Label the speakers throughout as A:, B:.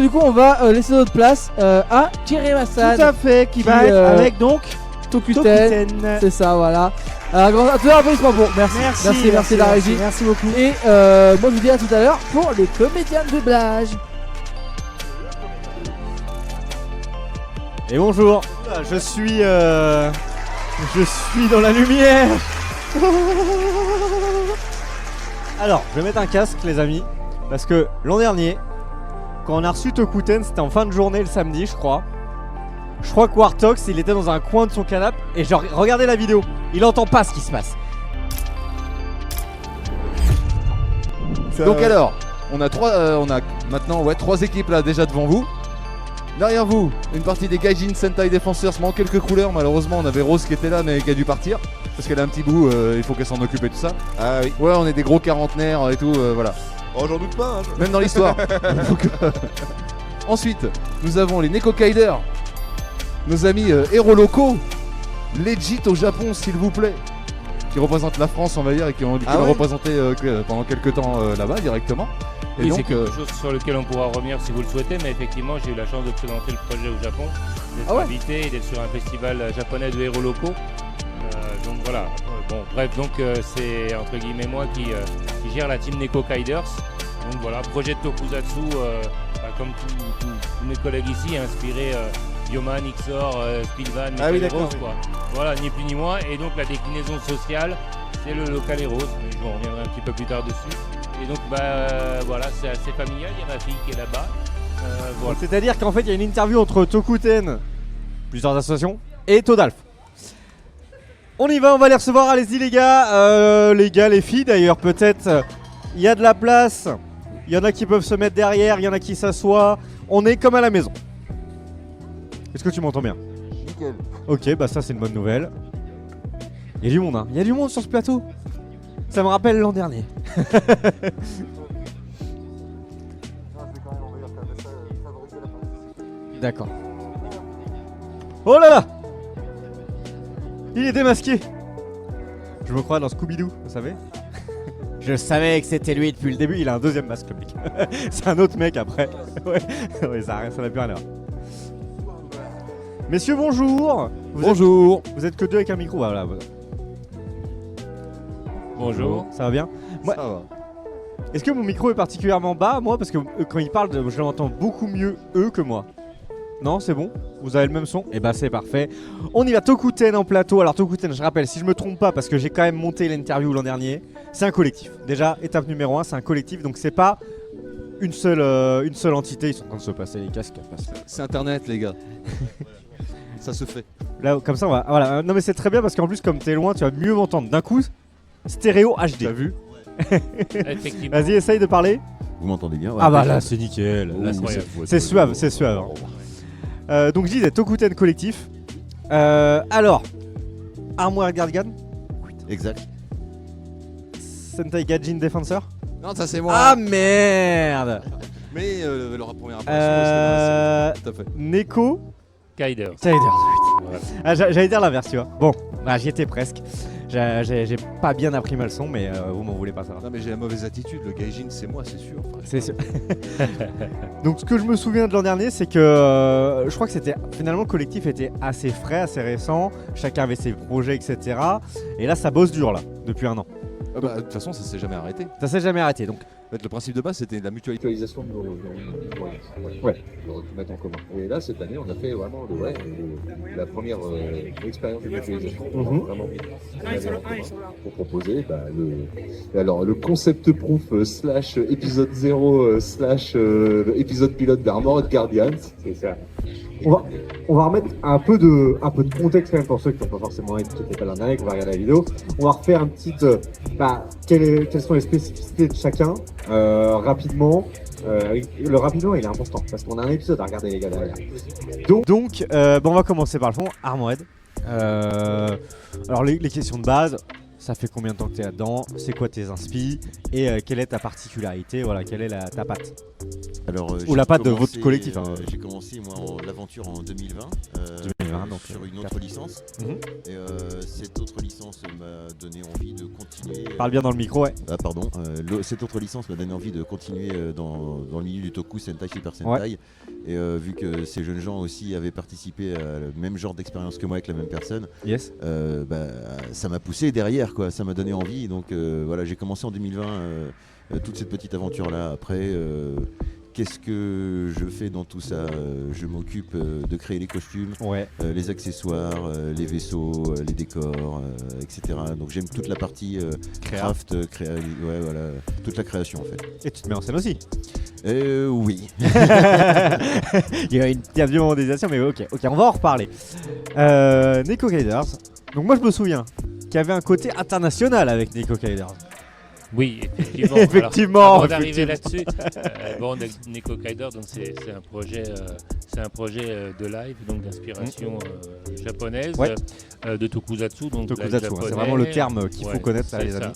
A: du coup on va laisser notre place à Kirimasan.
B: Tout à fait, qui va être avec donc
A: Tokuten. C'est ça, voilà. Un grand applaudissement pour. Merci la régie.
B: Merci beaucoup.
A: Et moi je vous dis à tout à l'heure pour les comédiens de doublage.
B: Et bonjour. Je suis dans la lumière. Alors, je vais mettre un casque, les amis, parce que l'an dernier, quand on a reçu Tokuten, c'était en fin de journée le samedi, je crois. Je crois que Wartox, il était dans un coin de son canapé et genre, regardez la vidéo, il entend pas ce qui se passe.
C: Donc alors, on a maintenant trois équipes là déjà devant vous. Derrière vous, une partie des Gaijin Sentai Defenseurs, manque quelques couleurs. Malheureusement, on avait Rose qui était là mais qui a dû partir parce qu'elle a un petit bout, il faut qu'elle s'en occupe et tout ça.
D: Ah oui.
C: Ouais, on est des gros quarantenaires et tout, voilà.
D: Oh, j'en doute pas. Hein,
C: Même dans l'histoire. Donc, ensuite, nous avons les Neko Kaider, nos amis héros locaux, legit au Japon s'il vous plaît, qui représentent la France on va dire et qui ont représenté pendant quelques temps là-bas directement. Et
E: oui,
C: donc,
E: c'est quelque chose sur lequel on pourra revenir si vous le souhaitez, mais effectivement j'ai eu la chance de présenter le projet au Japon, d'être invité et d'être sur un festival japonais de héros locaux. Donc voilà, bref, donc c'est entre guillemets moi qui gère la team Neko Kaiders. Donc voilà, projet de Tokusatsu, comme tous mes collègues ici, inspiré Yoman, Ixor, Spilvan, Heroes, quoi. Voilà, ni plus ni moins. Et donc la déclinaison sociale, c'est le local Heroes, mais je vous reviendrai un petit peu plus tard dessus. Et donc voilà, c'est assez familial, il y a ma fille qui est là-bas. Voilà.
B: C'est-à-dire qu'en fait il y a une interview entre Tokuten, plusieurs associations, et Todalf. On y va, on va les recevoir, allez-y les gars, les filles d'ailleurs peut-être, il y a de la place, il y en a qui peuvent se mettre derrière, il y en a qui s'assoient, on est comme à la maison. Est-ce que tu m'entends bien?
C: Nickel.
B: Ok, bah ça c'est une bonne nouvelle. Il y a du monde, hein, il y a du monde sur ce plateau. Ça me rappelle l'an dernier. D'accord. Oh là là! Il est démasqué. Je me crois dans Scooby-Doo, vous savez. Je savais que c'était lui depuis le début. Il a un deuxième masque, le mec. C'est un autre mec après. Ouais, ça n'a plus rien à voir. Messieurs, bonjour.
C: Bonjour.
B: Vous êtes que deux avec un micro, voilà.
E: Bonjour.
B: Ça va bien?
C: Ça va.
B: Est-ce que mon micro est particulièrement bas, moi? Parce que quand il parle, je l'entends beaucoup mieux eux que moi. Non, c'est bon? Vous avez le même son? Eh bah c'est parfait. On y va, Tokuten en plateau. Alors Tokuten, je rappelle, si je me trompe pas, parce que j'ai quand même monté l'interview l'an dernier, c'est un collectif. Déjà, étape numéro 1, c'est un collectif, donc c'est pas une seule entité. Ils sont en train de se passer les casques.
C: C'est internet les gars. Ça se fait.
B: Là, comme ça, on va... Voilà. Non mais c'est très bien parce qu'en plus, comme t'es loin, tu vas mieux m'entendre. D'un coup, stéréo HD.
C: T'as vu?
E: Effectivement.
B: Vas-y, essaye de parler.
D: Vous m'entendez bien? Ouais,
B: Ah bah là, c'est nickel.
D: Là,
B: C'est suave, c'est suave. Donc je disais Tokuten collectif. Alors, Armoire Guardian,
D: Exact.
B: Sentai Gaijin Defensor.
C: Non, ça c'est moi.
B: Ah merde.
C: Mais leur première apparition, c'était tout à fait.
B: Neko
E: Kaiders.
B: Voilà. Ah, j'allais dire l'inverse, tu vois. Bon, bah, j'y étais presque. J'ai pas bien appris ma leçon, mais vous m'en voulez pas, ça va.
C: Non mais j'ai la mauvaise attitude, le Gaijin c'est moi, c'est sûr.
B: C'est sûr. Donc ce que je me souviens de l'an dernier, c'est que je crois que c'était finalement le collectif était assez frais, assez récent. Chacun avait ses projets, etc. Et là, ça bosse dur là, depuis un an.
C: Bah, de toute façon, ça s'est jamais arrêté.
B: Ça s'est jamais arrêté, donc.
C: En fait, le principe de base, c'était la mutualisation de nos mettre en commun. Et là, cette année, on a fait vraiment la première expérience de mutualisation. Vraiment pour proposer le concept proof / épisode 0 / épisode pilote d'Armored Guardians. C'est ça.
F: On va remettre un peu de contexte quand même pour ceux qui n'ont pas forcément été, qui n'étaient pas là dernier, qui vont regarder la vidéo. On va refaire une petite, quelles sont les spécificités de chacun, rapidement. Le rapidement il est important parce qu'on a un épisode à regarder les gars derrière.
B: Donc on va commencer par le fond. Armored. Alors les questions de base. Ça fait combien de temps que tu es là-dedans? C'est quoi tes inspi? Et quelle est ta particularité? Voilà, quelle est ta patte?
D: Alors,
B: ou la patte de votre collectif.
D: J'ai commencé moi l'aventure en 2020,
B: 2020 donc,
D: sur une autre licence. Et cette autre licence m'a m'a donné envie de continuer.
B: Parle bien dans le micro, ouais.
D: Ah pardon, cette autre licence m'a donné envie de continuer dans le milieu du Toku, Sentai, Super Sentai. Et vu que ces jeunes gens aussi avaient participé à le même genre d'expérience que moi avec la même personne,
B: Yes.
D: ça m'a poussé derrière, quoi. Ça m'a donné envie. Donc voilà, j'ai commencé en 2020 toute cette petite aventure-là. Après, qu'est-ce que je fais dans tout ça? Je m'occupe de créer les costumes, les accessoires, les vaisseaux, les décors, etc. Donc j'aime toute la partie craft, voilà, toute la création en fait.
B: Et tu te mets en scène aussi?
D: Oui.
B: Il y a une petite modélisation, mais ok, on va en reparler. Neko Guiders. Donc moi je me souviens qu'il y avait un côté international avec Neko Guiders.
E: Oui, effectivement.
B: Effectivement.
E: Alors, avant d'arriver là-dessus, Neko Kaider, donc c'est un projet de live, donc d'inspiration japonaise, de Tokusatsu, donc
B: Tokusatsu,
E: live
B: c'est vraiment le terme qu'il faut connaître, là, les amis.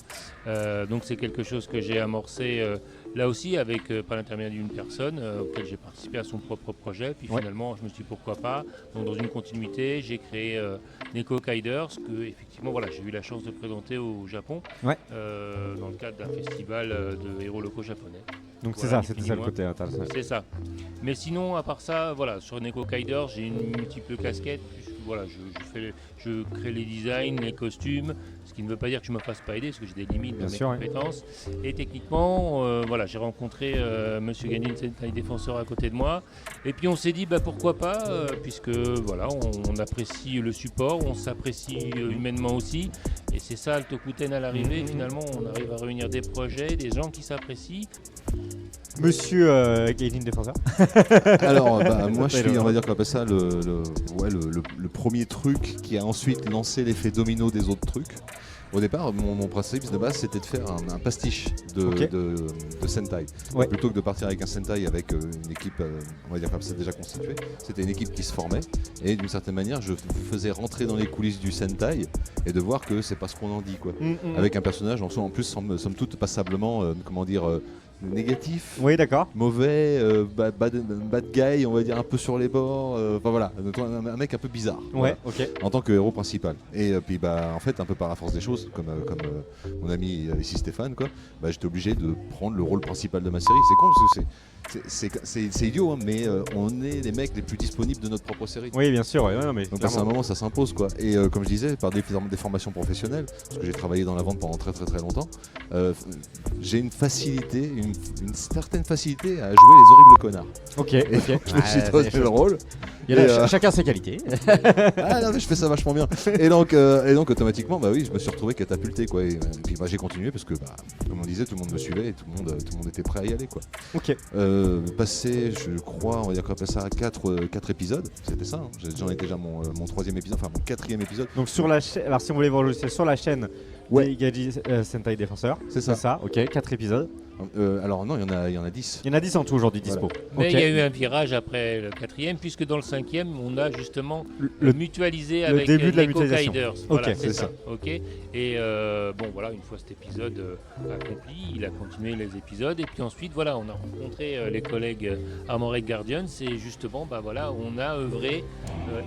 E: Donc c'est quelque chose que j'ai amorcé là aussi avec par l'intermédiaire d'une personne auquel j'ai participé à son propre projet. Puis finalement, je me suis dit pourquoi pas. Donc dans une continuité, j'ai créé Neko Kaiders, que effectivement voilà, j'ai eu la chance de présenter au Japon dans le cadre d'un festival de héros locaux japonais.
B: Donc
E: voilà,
B: c'était ça le côté international.
E: C'est ça. Mais sinon, à part ça, voilà, sur Neko Kaiders, j'ai une multiple casquette. Voilà, je crée les designs, les costumes, ce qui ne veut pas dire que je ne me fasse pas aider, parce que j'ai des limites dans mes compétences. Et techniquement, voilà, j'ai rencontré Monsieur Ganin Sentai Défenseur à côté de moi. Et puis on s'est dit, pourquoi pas, puisque voilà, on apprécie le support, on s'apprécie humainement aussi. Et c'est ça le Tokuten à l'arrivée. Finalement, on arrive à réunir des projets, des gens qui s'apprécient.
B: Monsieur Gainin Défenseur.
G: Alors, moi je suis, on va dire qu'on appelle ça le premier truc qui a ensuite lancé l'effet domino des autres trucs. Au départ, mon principe de base, c'était de faire un pastiche de Sentai. Plutôt que de partir avec un Sentai avec une équipe, on va dire comme ça, déjà constituée, c'était une équipe qui se formait. Et d'une certaine manière, je vous faisais rentrer dans les coulisses du Sentai et de voir que c'est pas ce qu'on en dit, quoi. Avec un personnage en plus, somme toute, passablement, négatif,
B: d'accord,
G: mauvais, bad guy, on va dire un peu sur les bords, enfin voilà, un mec un peu bizarre, en tant que héros principal. Et puis en fait, un peu par la force des choses, comme mon ami ici Stéphane, quoi, j'étais obligé de prendre le rôle principal de ma série. C'est con parce que c'est idiot, hein, mais on est les mecs les plus disponibles de notre propre série.
B: Oui, bien sûr. Mais
G: donc à un moment, ça s'impose, quoi. Et comme je disais, par des formations professionnelles, parce que j'ai travaillé dans la vente pendant très longtemps, j'ai une facilité, une certaine facilité à jouer les horribles connards.
B: Ok.
G: Je me suis donné le rôle.
A: Chacun ses qualités.
G: Ah non, mais je fais ça vachement bien. Et donc automatiquement, oui, je me suis retrouvé catapulté, quoi. Et puis j'ai continué parce que, comme on disait, tout le monde me suivait et tout le monde était prêt à y aller, quoi.
B: Ok.
G: Passé, je crois, on va dire qu'on appelle ça 4 épisodes, c'était ça, hein. J'en ai déjà mon 3e épisode, enfin mon 4e épisode.
B: Donc sur la chaîne, alors si on voulait voir le sur la chaîne Gaijin Sentai Défenseur, c'est ça, ok, 4 épisodes.
G: Alors non, il y en a 10.
B: Il y en a 10 en tout aujourd'hui dispo.
E: Mais il y a eu un virage après le 4e, puisque dans le 5e, on a justement mutualisé avec
B: début de la
E: Neko Kaiders. Voilà,
B: c'est
E: ça. Ok. Et voilà, une fois cet épisode accompli, il a continué les épisodes. Et puis ensuite, voilà, on a rencontré les collègues Armored Guardians. Et justement, voilà, on a œuvré.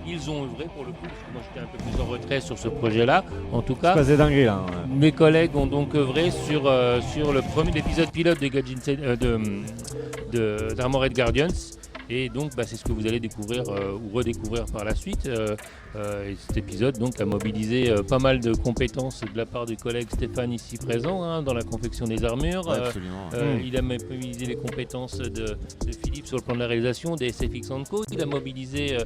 E: Ils ont œuvré pour le coup, parce que moi j'étais un peu plus en retrait sur ce projet-là. En tout cas,
B: c'est dingue là.
E: Mes collègues ont donc œuvré sur le premier épisode pilote d'Armored Guardians. Et donc c'est ce que vous allez découvrir ou redécouvrir par la suite. Et cet épisode donc a mobilisé pas mal de compétences de la part du collègue Stéphane ici présent dans la confection des armures.
D: Absolument.
E: Il a mobilisé les compétences de Philippe sur le plan de la réalisation des SFX & Co. Il a mobilisé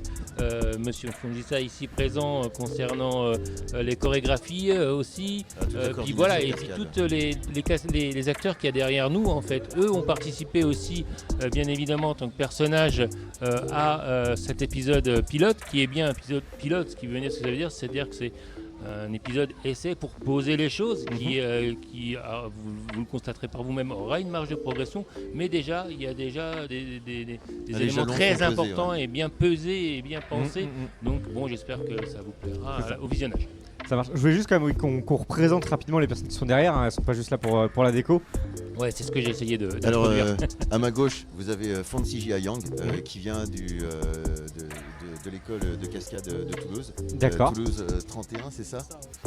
E: Monsieur Fungisa ici présent concernant les chorégraphies aussi. Puis voilà, et puis toutes les acteurs qu'il y a derrière nous, en fait, eux ont participé aussi, bien évidemment, en tant que personnages à cet épisode pilote, qui est bien un épisode pilote. Ce qui veut dire, ce que ça veut dire, c'est-à-dire que c'est un épisode essai pour poser les choses qui vous le constaterez par vous-même, aura une marge de progression, mais déjà il y a déjà des éléments très importants et bien pesés et bien pensés. Donc bon, j'espère que ça vous plaira au visionnage.
B: Ça marche. Je voulais juste quand même qu'on représente rapidement les personnes qui sont derrière, elles sont pas juste là pour la déco.
E: Ouais, c'est ce que j'ai essayé de
D: Alors,
E: produire.
D: à ma gauche, vous avez Fancy Jia Yang, qui vient de l'école de cascade de Toulouse.
B: D'accord.
D: Toulouse 31, c'est ça?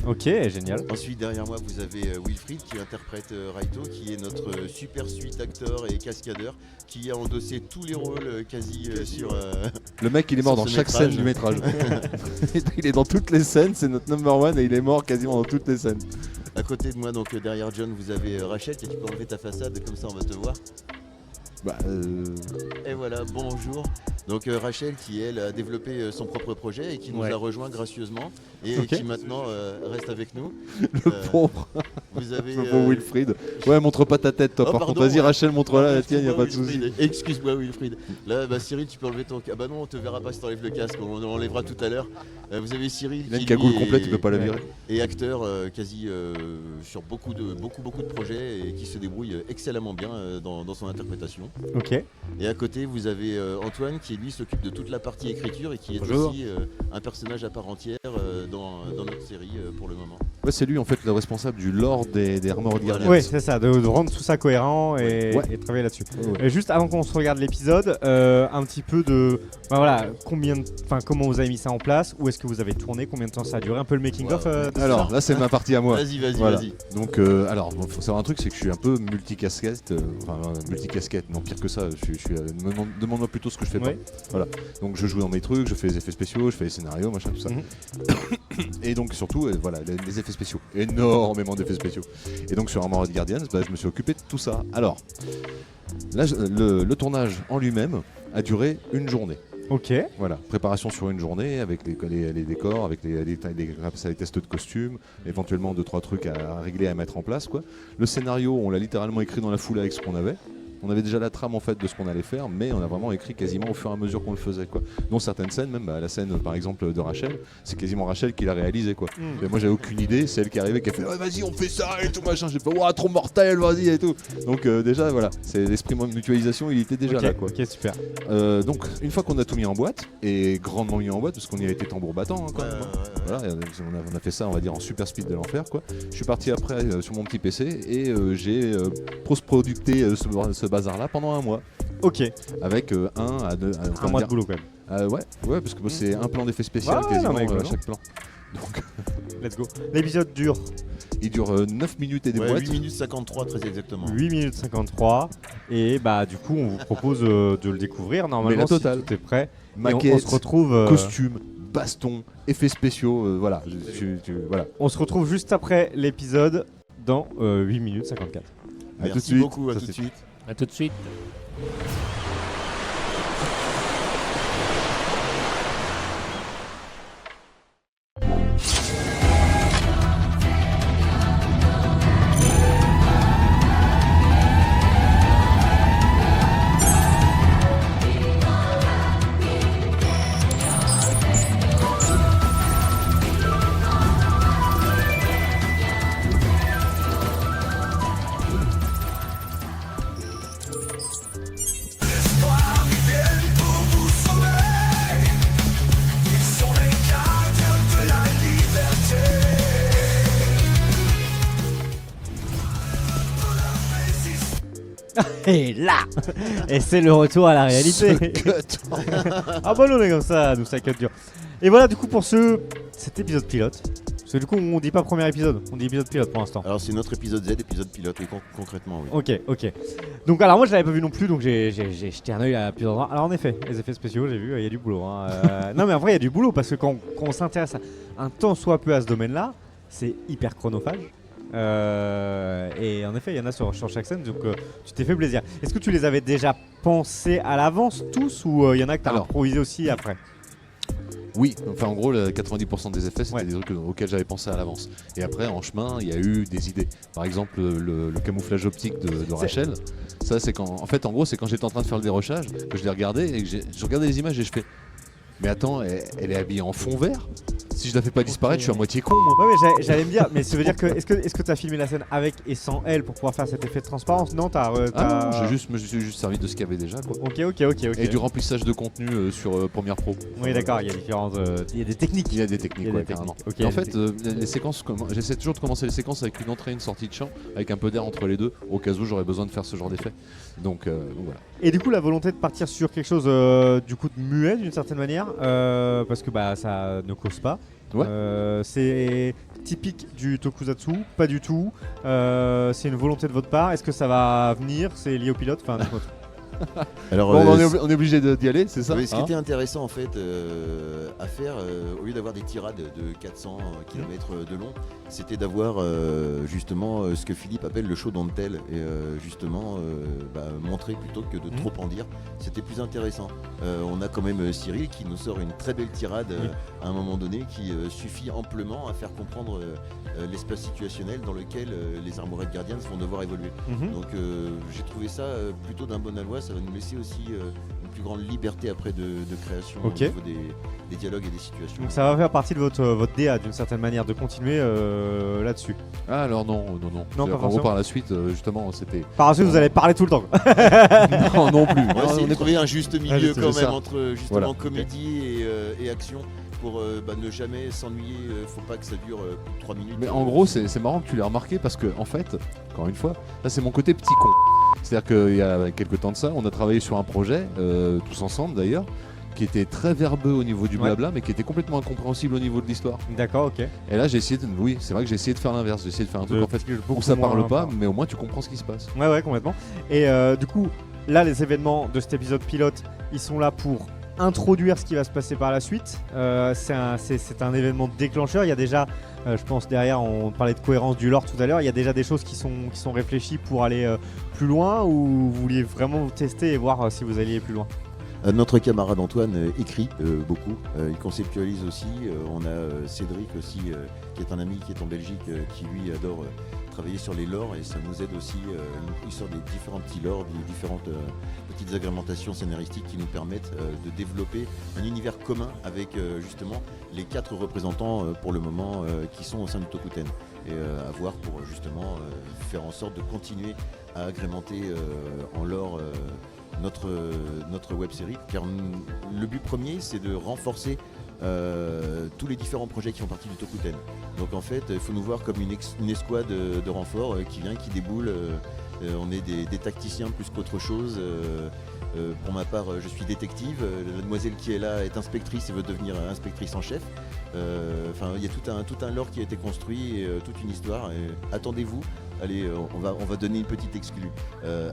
B: Ok, génial.
D: Ensuite, derrière moi, vous avez Wilfried qui interprète Raito, qui est notre super suite acteur et cascadeur, qui a endossé tous les rôles quasi sur.
G: Le mec, il est mort
D: sur
G: dans
D: ce
G: chaque
D: métrage.
G: scène du métrage. Il est dans toutes les scènes, c'est notre number one et il est mort quasiment dans toutes les scènes.
D: À côté de moi, donc derrière John, vous avez Rachel, qui tu peux enlever ta façade, comme ça on va te voir. Et voilà, bonjour. Donc Rachel qui elle a développé son propre projet et qui nous a rejoint gracieusement et qui maintenant reste avec nous.
G: Le pauvre.
D: Vous avez
G: Le pauvre Wilfried. Ouais, montre pas ta tête toi, par contre. Vas-y Rachel, montre-la, la tienne, y a pas de souci.
D: Excuse-moi Wilfried. Là, Cyril, tu peux enlever ton... Ah bah non, on te verra pas si t'enlèves le casque, on l'enlèvera tout à l'heure. Vous avez Cyril
G: Il a une
D: qui
G: cagoule
D: lui,
G: complète, tu peux pas la virer.
D: Et acteur quasi sur beaucoup de projets et qui se débrouille excellemment bien dans son interprétation.
B: Ok.
D: Et à côté, vous avez Antoine qui lui s'occupe de toute la partie écriture et qui est aussi un personnage à part entière dans notre série pour le moment.
G: Ouais, c'est lui en fait le responsable du lore des Armored Guardians.
B: Oui, c'est ça, de rendre tout ça cohérent et travailler là-dessus. Et juste avant qu'on se regarde l'épisode, un petit peu de voilà, comment vous avez mis ça en place, où est-ce que vous avez tourné, combien de temps ça a duré, un peu le making of.
G: Alors là c'est ma partie à moi.
D: Vas-y.
G: Donc alors faut savoir un truc, c'est que je suis un peu multicasquette, multicasquette, non pire que ça, demande-moi plutôt ce que je fais pas. Voilà. Donc je joue dans mes trucs, je fais les effets spéciaux, je fais les scénarios, machin, tout ça. Et donc surtout voilà, les effets spéciaux, énormément d'effets spéciaux. Et donc sur Armored Guardians, je me suis occupé de tout ça. Alors là le tournage en lui-même a duré une journée.
B: Ok.
G: Voilà, préparation sur une journée avec les décors, avec les tests de costumes, éventuellement 2-3 trucs à régler, à mettre en place quoi. Le scénario, on l'a littéralement écrit dans la foulée avec ce qu'on avait. On avait déjà la trame en fait de ce qu'on allait faire, mais on a vraiment écrit quasiment au fur et à mesure qu'on le faisait quoi. Dans certaines scènes, même la scène par exemple de Rachel, c'est quasiment Rachel qui l'a réalisé quoi. Et moi j'avais aucune idée, c'est elle qui est arrivée qui a fait vas-y on fait ça et tout machin. J'ai fait trop mortel, vas-y et tout. Donc déjà voilà, c'est l'esprit de mutualisation, il était déjà là quoi.
B: Ok, super.
G: Donc une fois qu'on a tout mis en boîte et grandement mis en boîte parce qu'on y a été tambour battant quand même. Voilà, on a fait ça on va dire en super speed de l'enfer quoi. Je suis parti après sur mon petit PC et j'ai post-producté ce bazar là pendant un mois.
B: Ok.
G: Avec
B: un mois de boulot quand même.
G: Ouais parce que c'est un plan d'effet spécial quasiment chaque plan. Donc
B: let's go. L'épisode dure.
G: Il dure 9 minutes et des boîtes.
D: 8 minutes 53 très exactement.
B: 8 minutes 53 et du coup on vous propose de le découvrir normalement. Mais
G: la totale.
B: Si tout est prêt.
G: Maquette,
B: on se retrouve
G: costume, baston, effets spéciaux, voilà. Voilà.
B: On se retrouve juste après l'épisode dans 8 minutes 54.
D: Merci beaucoup, à tout de suite.
E: A tout de suite.
B: Et là, et c'est le retour à la réalité. Ah bon, on est comme ça, nous ça cut dur. Et voilà du coup pour cet épisode pilote. Parce que du coup on dit pas premier épisode, on dit épisode pilote pour l'instant.
D: Alors c'est notre épisode Z, épisode pilote, et concrètement oui.
B: Ok. Donc alors moi je l'avais pas vu non plus, donc j'ai jeté un œil à plusieurs endroits. Alors en effet, les effets spéciaux j'ai vu, il y a du boulot. Non mais en vrai il y a du boulot parce que quand on s'intéresse un tant soit peu à ce domaine-là, c'est hyper chronophage. Et en effet, il y en a sur chaque scène, donc tu t'es fait plaisir. Est-ce que tu les avais déjà pensés à l'avance tous ou il y en a que tu as improvisé aussi après?
G: Oui, enfin en gros, 90% des effets c'était des trucs auxquels j'avais pensé à l'avance. Et après, en chemin, il y a eu des idées. Par exemple, le camouflage optique de Rachel. Ça, c'est quand, en fait, en gros, c'est quand j'étais en train de faire le dérochage que je l'ai regardé et que je regardais les images et je fais. Mais attends, elle est habillée en fond vert. Si je la fais pas disparaître, je suis à moitié con, moi.
B: Ouais, mais j'allais me dire, mais ça veut dire que est-ce que tu as filmé la scène avec et sans elle pour pouvoir faire cet effet de transparence? Non,
G: Ah non, je me suis juste servi de ce qu'il y avait déjà, quoi.
B: Ok.
G: Et du remplissage de contenu sur Premiere Pro.
B: Oui, d'accord, il y a différentes. Il y a des techniques.
G: Il y a des techniques, ouais, carrément.
B: Ok,
G: Et en fait, les séquences, j'essaie toujours de commencer les séquences avec une entrée et une sortie de champ, avec un peu d'air entre les deux, au cas où j'aurais besoin de faire ce genre d'effet. Donc voilà.
B: Et du coup, la volonté de partir sur quelque chose du coup de muet d'une certaine manière, parce que bah ça ne cause pas.
G: Ouais.
B: C'est typique du tokusatsu, pas du tout. C'est une volonté de votre part. Est-ce que ça va venir? C'est lié au pilote? Enfin, dites-moi tout.
D: Alors,
G: Bon, on est obligé d'y aller, c'est ça,
D: oui, ce qui
G: hein
D: était intéressant en fait à faire, au lieu d'avoir des tirades de 400 km de long, c'était d'avoir justement ce que Philippe appelle le show don't tell et justement montrer plutôt que de trop en dire. C'était plus intéressant. On a quand même Cyril qui nous sort une très belle tirade à un moment donné qui suffit amplement à faire comprendre l'espace situationnel dans lequel les Armored Guardians vont devoir évoluer. Donc j'ai trouvé ça plutôt d'un bon aloi. Ça va nous laisser aussi une plus grande liberté après de création au niveau des dialogues et des situations.
B: Donc ça va faire partie de votre DA d'une certaine manière de continuer là-dessus.
G: Ah alors non.
B: Non, pas
G: En gros,
B: forcément.
G: par la suite, justement, c'était.
B: Par la suite, vous allez parler tout le temps.
G: non plus.
D: On va essayer de trouver un juste milieu quand même
G: ça.
D: entre justement
G: Voilà.
D: comédie et action pour ne jamais s'ennuyer. Faut pas que ça dure plus de 3 minutes.
G: Mais en gros, c'est marrant que tu l'aies remarqué parce que, en fait, encore une fois, là c'est mon côté petit con. C'est-à-dire qu'il y a quelques temps de ça, on a travaillé sur un projet, tous ensemble d'ailleurs, qui était très verbeux au niveau du blabla, mais qui était complètement incompréhensible au niveau de l'histoire.
B: D'accord, ok.
G: Et là, j'ai essayé de, oui, c'est vrai que j'ai essayé de faire l'inverse, j'ai essayé de faire un truc en fait où ça parle pas, mais au moins tu comprends ce qui se passe.
B: Ouais, complètement. Et du coup, là, les événements de cet épisode pilote, ils sont là pour introduire ce qui va se passer par la suite. C'est un événement déclencheur. Il y a déjà, je pense derrière, on parlait de cohérence du lore tout à l'heure, il y a déjà des choses qui sont réfléchies pour aller plus loin, ou vous vouliez vraiment vous tester et voir si vous alliez plus loin?
D: Notre camarade Antoine écrit beaucoup, il conceptualise aussi. On a Cédric aussi, qui est un ami qui est en Belgique, qui lui adore travailler sur les lores, et ça nous aide aussi. Il sort des différents petits lores, des différentes petites agrémentations scénaristiques qui nous permettent de développer un univers commun avec justement les 4 représentants pour le moment qui sont au sein du Tokuten, et à voir pour justement faire en sorte de continuer à agrémenter en lore notre web série, car le but premier c'est de renforcer tous les différents projets qui font partie du Tokuten. Donc en fait il faut nous voir comme une escouade de renforts qui vient, qui déboule. On est des tacticiens plus qu'autre chose. Pour ma part, je suis détective. La demoiselle qui est là est inspectrice et veut devenir inspectrice en chef. Enfin, il y a tout un lore qui a été construit, et toute une histoire. Et attendez-vous. Allez, on va donner une petite exclue.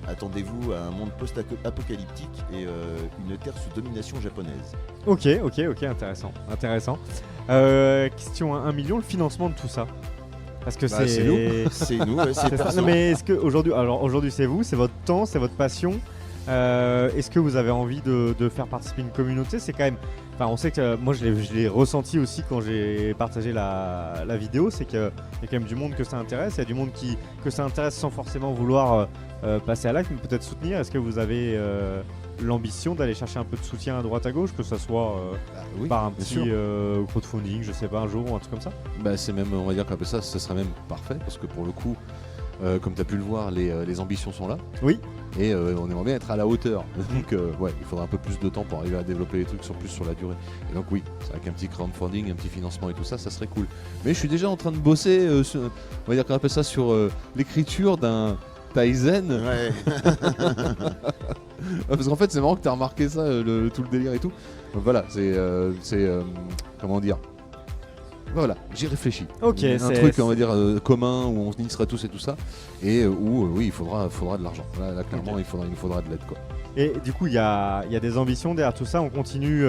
D: Attendez-vous à un monde post-apocalyptique et une terre sous domination japonaise.
B: Ok, intéressant. Question à 1 million, le financement de tout ça. Parce que
G: c'est nous.
D: C'est nous, ouais, c'est
B: ça.
D: perso.
B: Non, mais est-ce que aujourd'hui c'est vous, c'est votre temps, c'est votre passion. Est-ce que vous avez envie de faire participer une communauté? C'est quand même. Enfin, on sait que moi je l'ai ressenti aussi quand j'ai partagé la vidéo, c'est qu'il y a quand même du monde que ça intéresse. Il y a du monde que ça intéresse sans forcément vouloir passer à l'acte, mais peut-être soutenir. Est-ce que vous avez l'ambition d'aller chercher un peu de soutien à droite à gauche, que ça soit
G: oui,
B: par un
G: bien
B: petit
G: sûr.
B: crowdfunding, je sais pas, un jour ou un truc comme ça?
G: Bah, c'est même, on va dire qu'après ça serait même parfait parce que pour le coup, comme tu as pu le voir, les ambitions sont là.
B: Oui.
G: Et on aimerait bien être à la hauteur. Donc ouais, il faudra un peu plus de temps pour arriver à développer les trucs plus sur la durée. Et donc oui, c'est avec un petit crowdfunding, un petit financement et tout ça, ça serait cool. Mais je suis déjà en train de bosser, on va dire qu'on appelle ça sur l'écriture d'un Tizen.
D: Ouais.
G: Parce qu'en fait c'est marrant que tu as remarqué ça, tout le délire et tout. Donc, voilà, c'est comment dire. Voilà, j'y réfléchis.
B: Ok,
G: un
B: c'est-
G: truc on va dire commun où on y sera tous et tout ça, et où oui il faudra de l'argent. Là clairement il nous faudra de l'aide quoi.
B: Et du coup, il y a des ambitions derrière tout ça. On continue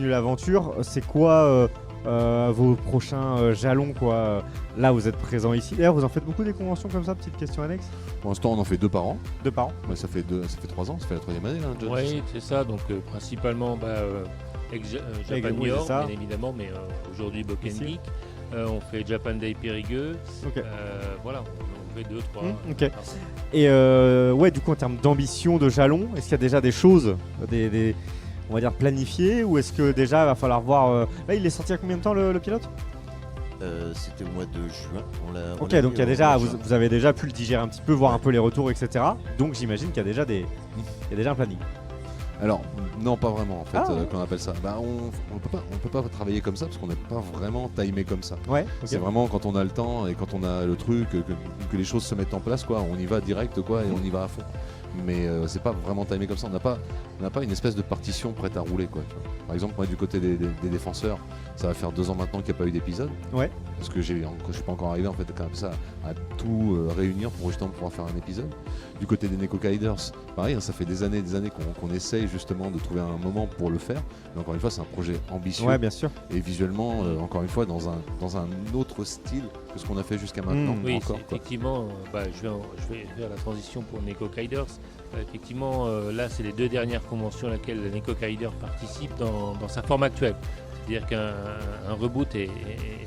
B: l'aventure. C'est quoi vos prochains jalons quoi? Là, vous êtes présent ici. D'ailleurs, vous en faites beaucoup des conventions comme ça? Petite question annexe.
G: Pour l'instant on en fait 2 par an.
B: 2 par an.
G: Ouais, ça fait 3 ans, ça fait la 3e année là. John, c'est ça
E: Oui, c'est ça. Donc principalement Japan
B: oui,
E: York,
B: c'est ça.
E: bien évidemment, mais aujourd'hui Boken
B: Ici.
E: Geek. On fait Japan Day Périgueux.
B: Ok.
E: Voilà, on fait 2, 3.
B: Ok. Et ouais, du coup, en termes d'ambition, de jalons, est-ce qu'il y a déjà des choses, on va dire planifié, ou est-ce que déjà il va falloir voir là il est sorti il y a combien de temps le pilote?
D: C'était au mois de juin.
B: Ok, donc il y a déjà, vous avez déjà pu le digérer un petit peu, voir un peu les retours, etc. Donc j'imagine qu'il y a déjà il y a déjà un planning.
G: Alors, non, pas vraiment en fait,
B: Ah, ouais.
G: qu'on appelle ça. Bah, on peut pas travailler comme ça parce qu'on n'est pas vraiment timé comme ça.
B: Ouais,
G: C'est vraiment quand on a le temps et quand on a le truc, que les choses se mettent en place, quoi. On y va direct, quoi, et on y va à fond. Mais c'est pas vraiment timé comme ça. On n'a pas une espèce de partition prête à rouler, quoi. Tu vois. Par exemple, moi, du côté des défenseurs, ça va faire 2 ans maintenant qu'il n'y a pas eu d'épisode.
B: Ouais.
G: Parce que je suis pas encore arrivé en fait comme ça à tout réunir pour justement pouvoir faire un épisode. Du côté des Neko Kaiders, pareil, hein, ça fait des années qu'on essaye justement de trouver un moment pour le faire. Mais encore une fois, c'est un projet ambitieux.
B: Ouais, bien sûr.
G: Et visuellement, encore une fois, dans un autre style que ce qu'on a fait jusqu'à maintenant.
E: Oui,
G: encore,
E: c'est
G: quoi.
E: effectivement, je vais faire la transition pour Neko Kaiders. Effectivement, là, c'est les 2 dernières conventions à laquelle Neko Kaider participe dans sa forme actuelle. C'est-à-dire qu'un reboot est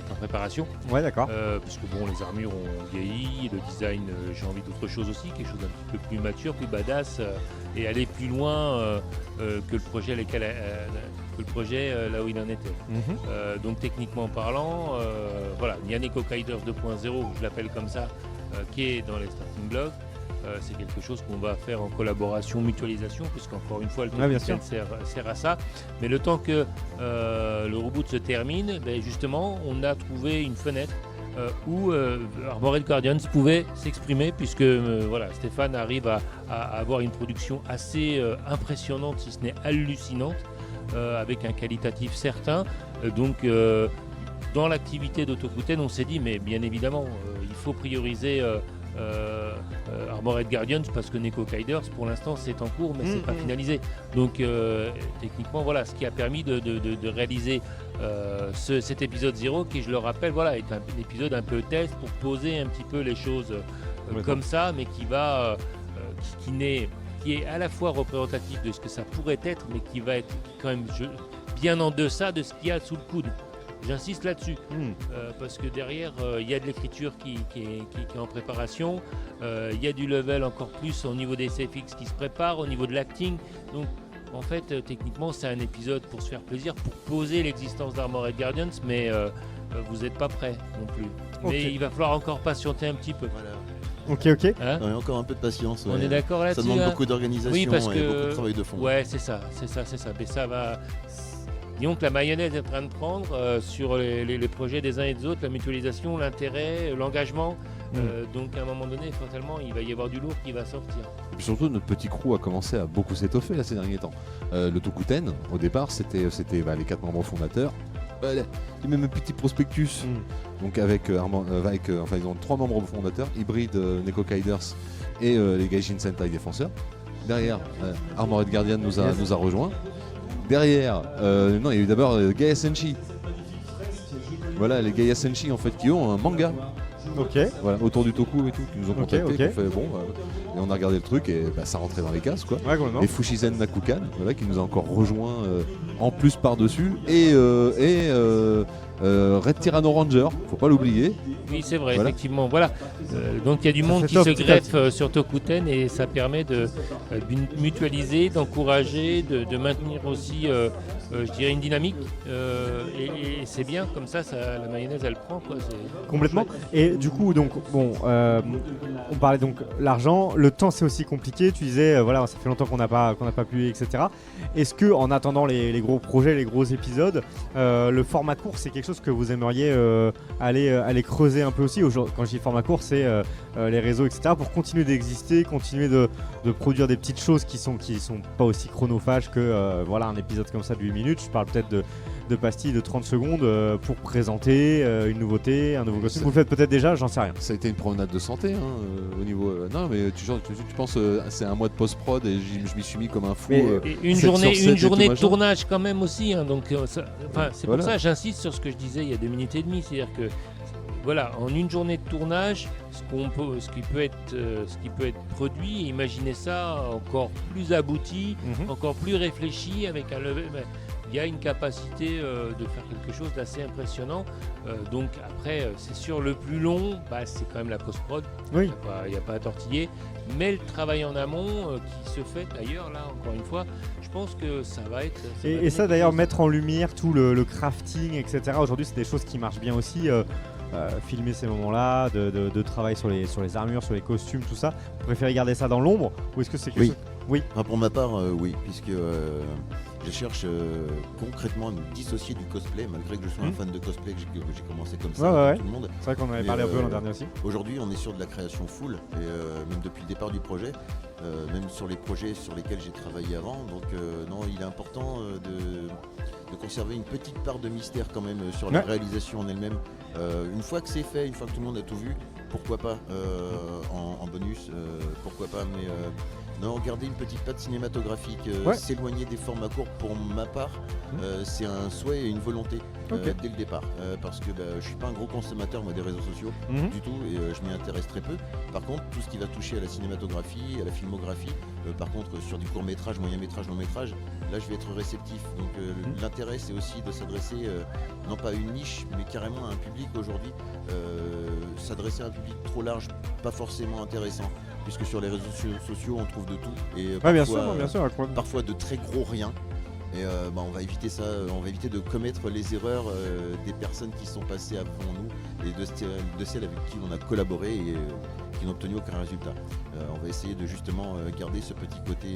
E: en préparation.
B: Ouais, d'accord.
E: Parce que bon, les armures ont vieilli, le design, j'ai envie d'autre chose aussi, quelque chose d'un petit peu plus mature, plus badass, et aller plus loin que le projet là où il en était. Donc techniquement parlant, voilà, il y a Neko Kaiders 2.0, je l'appelle comme ça, qui est dans les starting blocks. C'est quelque chose qu'on va faire en collaboration, mutualisation, puisqu'encore une fois, le technicien sert à ça. Mais le temps que le reboot se termine, justement, on a trouvé une fenêtre où Armored Guardians pouvait s'exprimer, puisque voilà, Stéphane arrive à avoir une production assez impressionnante, si ce n'est hallucinante, avec un qualitatif certain. Donc, dans l'activité d'Otokuten, on s'est dit, mais bien évidemment, il faut prioriser Armored Guardians parce que Neko Kaiders pour l'instant c'est en cours mais c'est pas finalisé, donc techniquement voilà, ce qui a permis de réaliser cet épisode 0 qui, je le rappelle, voilà, est un épisode un peu test pour poser un petit peu les choses comme ça, mais qui est à la fois représentatif de ce que ça pourrait être, mais qui va être quand même bien en deçà de ce qu'il y a sous le coude. J'insiste là-dessus, parce que derrière, il y a de l'écriture qui est en préparation, il y a du level encore plus au niveau des CFX qui se prépare, au niveau de l'acting. Donc, en fait, techniquement, c'est un épisode pour se faire plaisir, pour poser l'existence d'Armored Guardians, mais vous n'êtes pas prêts non plus.
B: Okay.
E: Mais il va falloir encore patienter un petit peu.
D: Voilà.
B: Ok.
E: Hein,
D: Ouais, encore un peu de patience.
E: on est d'accord là-dessus.
D: Ça demande
E: hein
D: beaucoup d'organisation
E: Oui, parce que
D: et beaucoup de travail de fond.
E: Ouais, c'est ça. Mais ça va. Disons que la mayonnaise est en train de prendre sur les projets des uns et des autres, la mutualisation, l'intérêt, l'engagement. Donc à un moment donné, fatalement, il va y avoir du lourd qui va sortir.
G: Et puis surtout, notre petit crew a commencé à beaucoup s'étoffer là, ces derniers temps. Le Tokuten, au départ, c'était les 4 membres fondateurs. Et même un petit prospectus. Donc enfin, ils ont 3 membres fondateurs, Hybrid, Neko Kaiders et les Gaijin Sentai défenseurs. Derrière, Armored Guardian nous a rejoints. Derrière, non, il y a eu d'abord Gaia Senshi. Voilà, les Gaia Senshi en fait qui ont un manga.
B: Ok.
G: Voilà, autour du Toku et tout, qui nous ont contactés,
B: ok.
G: qui ont fait bon, et on a regardé le truc et ça rentrait dans les cases, quoi.
B: Ouais, complètement.
G: Et Fushizen Nakukan, voilà, qui nous a encore rejoint en plus par-dessus, et Red Tyranno Ranger, faut pas l'oublier.
E: Oui, c'est vrai,
G: Voilà.
E: effectivement. Voilà. Donc il y a du
B: Ça
E: monde
B: fait
E: qui
B: top,
E: se
B: petit à
E: greffe sur Tokuten et ça permet de mutualiser, d'encourager, de maintenir aussi, je dirais, une dynamique. Et c'est bien, comme ça, la mayonnaise, elle prend, quoi. C'est
B: Complètement.
E: chouette.
B: Et du coup, donc, bon, on parlait donc l'argent, le temps c'est aussi compliqué. Tu disais, voilà, ça fait longtemps qu'on n'a pas pu, etc. Est-ce que, en attendant les gros projets, les gros épisodes, le format court, c'est quelque chose que vous aimeriez aller creuser un peu aussi? Quand je dis format court, c'est les réseaux, etc. Pour continuer d'exister, continuer de produire des petites choses qui sont pas aussi chronophages que voilà, un épisode comme ça de 8 minutes. Je parle peut-être de pastilles de 30 secondes pour présenter une nouveauté, un nouveau costume. Vous le faites peut-être déjà, j'en sais rien.
G: Ça a été une promenade de santé, hein, au niveau. Non, mais tu penses, c'est un mois de post-prod et je m'y suis mis comme un fou.
B: Mais-
E: Et une
G: 7
E: journée,
G: sur 7 et
E: une journée
G: tout,
E: de
G: machin.
E: tournage quand même aussi, hein, donc c'est
G: Voilà.
E: pour ça que j'insiste sur ce que je disais il y a 2 minutes et demie, c'est-à-dire que voilà, en une journée de tournage, ce qui peut être produit, imaginez ça encore plus abouti, encore plus réfléchi, avec un level. il y a une capacité de faire quelque chose d'assez impressionnant. Donc après, c'est sûr, le plus long, c'est quand même la post-prod.
B: Oui.
E: Il n'y a pas à tortiller. Mais le travail en amont qui se fait d'ailleurs, là, encore une fois, je pense que ça va être...
B: Et ça d'ailleurs, mettre en lumière tout le crafting, etc. Aujourd'hui, c'est des choses qui marchent bien aussi. Filmer ces moments-là, de travail sur les armures, sur les costumes, tout ça. Vous préférez garder ça dans l'ombre ou est-ce que c'est quelque chose... Oui.
D: Enfin, pour ma part, oui, puisque je cherche concrètement à me dissocier du cosplay, malgré que je sois un fan de cosplay, que j'ai commencé comme ça,
B: Ouais.
D: tout le monde.
B: C'est vrai qu'on en avait parlé un peu l'an dernier aussi.
D: Aujourd'hui, on est sur de la création full, et même depuis le départ du projet, même sur les projets sur lesquels j'ai travaillé avant. Donc, non, il est important de conserver une petite part de mystère quand même sur la réalisation en elle-même. Une fois que c'est fait, une fois que tout le monde a tout vu, pourquoi pas en bonus, pourquoi pas, mais non, garder une petite patte cinématographique, s'éloigner des formats courts pour ma part, c'est un souhait et une volonté dès le départ, parce que je suis pas un gros consommateur moi, des réseaux sociaux du tout, et je m'y intéresse très peu. Par contre, tout ce qui va toucher à la cinématographie, à la filmographie, par contre sur du court métrage, moyen métrage, long métrage, là je vais être réceptif. Donc l'intérêt c'est aussi de s'adresser non pas à une niche, mais carrément à un public aujourd'hui. S'adresser à un public trop large, pas forcément intéressant, puisque sur les réseaux sociaux on trouve de tout, et parfois de très gros rien. Et on va éviter ça, on va éviter de commettre les erreurs des personnes qui sont passées avant nous et de celles avec qui on a collaboré et qui n'ont obtenu aucun résultat. On va essayer de justement garder ce petit côté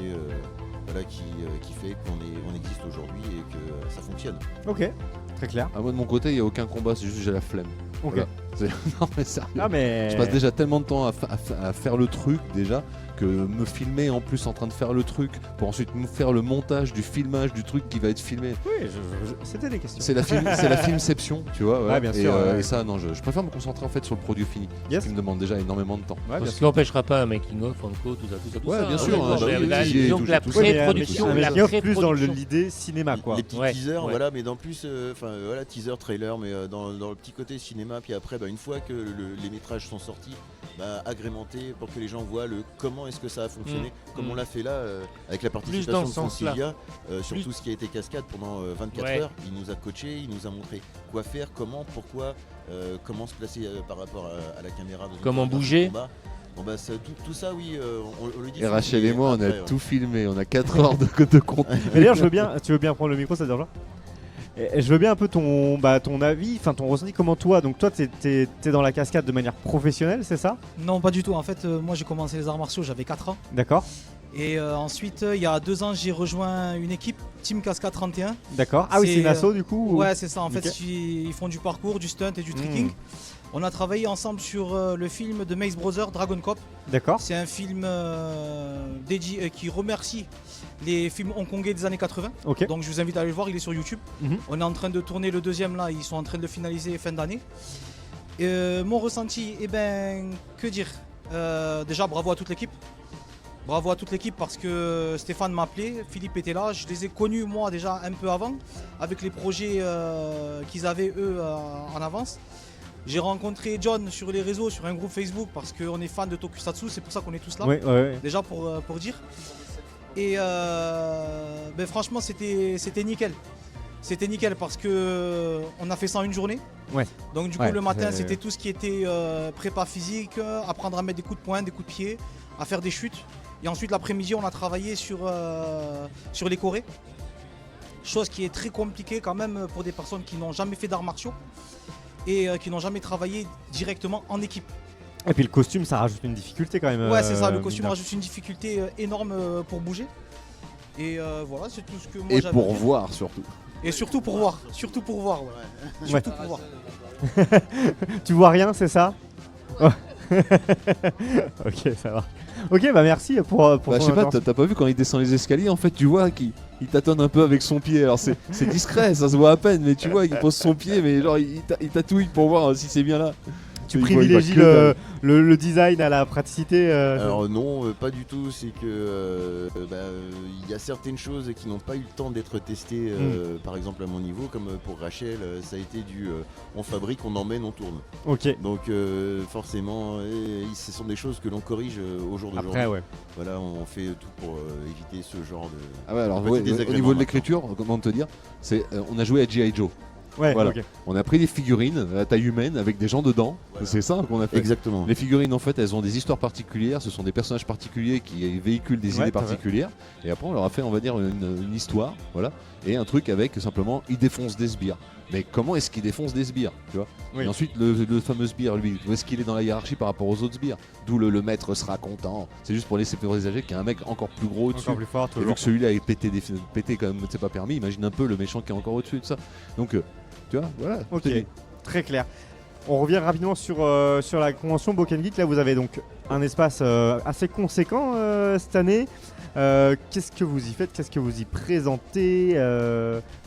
D: qui fait qu'on existe aujourd'hui et que ça fonctionne.
B: Ok, très clair.
G: Moi de mon côté, il n'y a aucun combat, c'est juste j'ai la flemme.
B: Ok.
G: Voilà. Non mais sérieux.
B: Ah, mais...
G: Je passe déjà tellement de temps à faire le truc déjà, que me filmer en plus en train de faire le truc pour ensuite me faire le montage du filmage du truc qui va être filmé.
B: Oui, c'était des questions.
G: C'est la filmception, tu vois.
B: Ouais, bien sûr.
G: Et ça, non, je préfère me concentrer en fait sur le produit fini, ce qui me demande déjà énormément de temps.
E: Ce qui n'empêchera pas un making of, Franco, tout ça.
G: Ouais, bien sûr.
E: Donc la pré-production,
B: plus dans l'idée cinéma, quoi.
D: Les petits teasers, voilà, mais dans plus, teaser, trailer, mais dans le petit côté cinéma. Puis après, une fois que les métrages sont sortis, agrémenter pour que les gens voient comment est-ce que ça a fonctionné, comme on l'a fait là avec la participation de Francilia sur tout ce qui a été cascade pendant 24 heures. Il nous a coaché, il nous a montré quoi faire, comment, pourquoi, comment se placer par rapport à la caméra,
E: comment bouger.
D: Bon tout ça, oui, on le dit.
G: Et Rachel et moi, on a tout filmé, on a 4 heures de contenu.
B: D'ailleurs, tu veux bien prendre le micro, ça te dérange pas ? Et je veux bien un peu ton avis, ton ressenti. Comment toi, donc toi t'es dans la cascade de manière professionnelle, c'est ça ?
H: Non, pas du tout. En fait, moi j'ai commencé les arts martiaux, j'avais 4 ans.
B: D'accord.
H: Et ensuite, il y a 2 ans, j'ai rejoint une équipe, Team Cascade 31.
B: D'accord. Ah oui, c'est une asso du coup
H: Ouais, c'est ça. En fait, ils font du parcours, du stunt et du tricking. On a travaillé ensemble sur le film de Mace Brothers, Dragon Cop.
B: D'accord.
H: C'est un film dédié qui remercie les films hongkongais des années 80.
B: Okay.
H: Donc je vous invite à aller le voir, il est sur YouTube. On est en train de tourner le 2e là, ils sont en train de le finaliser fin d'année. Mon ressenti, que dire, déjà bravo à toute l'équipe. Bravo à toute l'équipe parce que Stéphane m'a appelé, Philippe était là, je les ai connus moi déjà un peu avant avec les projets qu'ils avaient eux en avance. J'ai rencontré John sur les réseaux, sur un groupe Facebook parce qu'on est fan de Tokusatsu, c'est pour ça qu'on est tous là. Déjà pour dire. Et franchement c'était nickel. C'était nickel parce que on a fait ça en une journée. Donc du coup le matin c'était tout ce qui était prépa physique, apprendre à mettre des coups de poing, des coups de pied, à faire des chutes. Et ensuite l'après-midi on a travaillé sur les chorés. Chose qui est très compliquée quand même pour des personnes qui n'ont jamais fait d'arts martiaux et qui n'ont jamais travaillé directement en équipe.
B: Et puis le costume ça rajoute une difficulté quand même.
H: Ouais c'est ça, le costume rajoute une difficulté énorme pour bouger. Et voilà, c'est tout ce que moi j'avais.
G: Et pour voir surtout.
H: Et surtout pour voir, Surtout pour voir.
B: Tu vois rien, c'est ça? Ok, ça va. Ok, merci pour
G: je sais pas, t'as pas vu quand il descend les escaliers, en fait tu vois qu'il tâtonne un peu avec son pied. Alors c'est discret, ça se voit à peine, mais tu vois il pose son pied, mais genre il tatouille pour voir si c'est bien là.
B: tu
G: Il
B: privilégies
G: voit que
B: le design à la praticité
D: Alors non, pas du tout. C'est que il y a certaines choses qui n'ont pas eu le temps d'être testées, par exemple à mon niveau, comme pour Rachel, ça a été on fabrique, on emmène, on tourne.
B: Ok.
D: Donc forcément, ce sont des choses que l'on corrige au jour d'aujourd'hui.
B: Après, ouais.
D: Voilà, on fait tout pour éviter ce genre de.
G: Ah ouais, alors
D: petit
G: ouais, au
D: désagrément
G: niveau de
D: maintenant.
G: l'écriture, comment te dire, on a joué à G.I. Joe.
B: Ouais,
G: Voilà.
B: ok.
G: On a pris des figurines à taille humaine avec des gens dedans.
D: Voilà.
G: C'est ça qu'on a fait.
D: Exactement.
G: Les figurines, en fait, elles ont des histoires particulières. Ce sont des personnages particuliers qui véhiculent des
B: Ouais,
G: idées
B: c'est vrai.
G: particulières. Et après, on leur a fait, on va dire, une histoire, voilà, et un truc avec simplement, ils défoncent des sbires. Mais comment est-ce qu'ils défoncent des sbires, tu vois?
B: Oui.
G: Et ensuite, le fameux sbire, lui, où est-ce qu'il est dans la hiérarchie par rapport aux autres sbires? D'où le maître sera content. C'est juste pour laisser présager qu'il y a un mec encore plus gros au-dessus.
B: Encore plus fort,
G: Et vu
B: toujours.
G: que celui-là est pété comme c'est pas permis, imagine un peu le méchant qui est encore au-dessus de ça. Donc, tu vois, voilà.
B: Ok,
G: c'est dit.
B: très clair. On revient rapidement sur la convention Boken Geek. Là, vous avez donc un espace assez conséquent cette année. Qu'est-ce que vous y faites? Qu'est-ce que vous y présentez?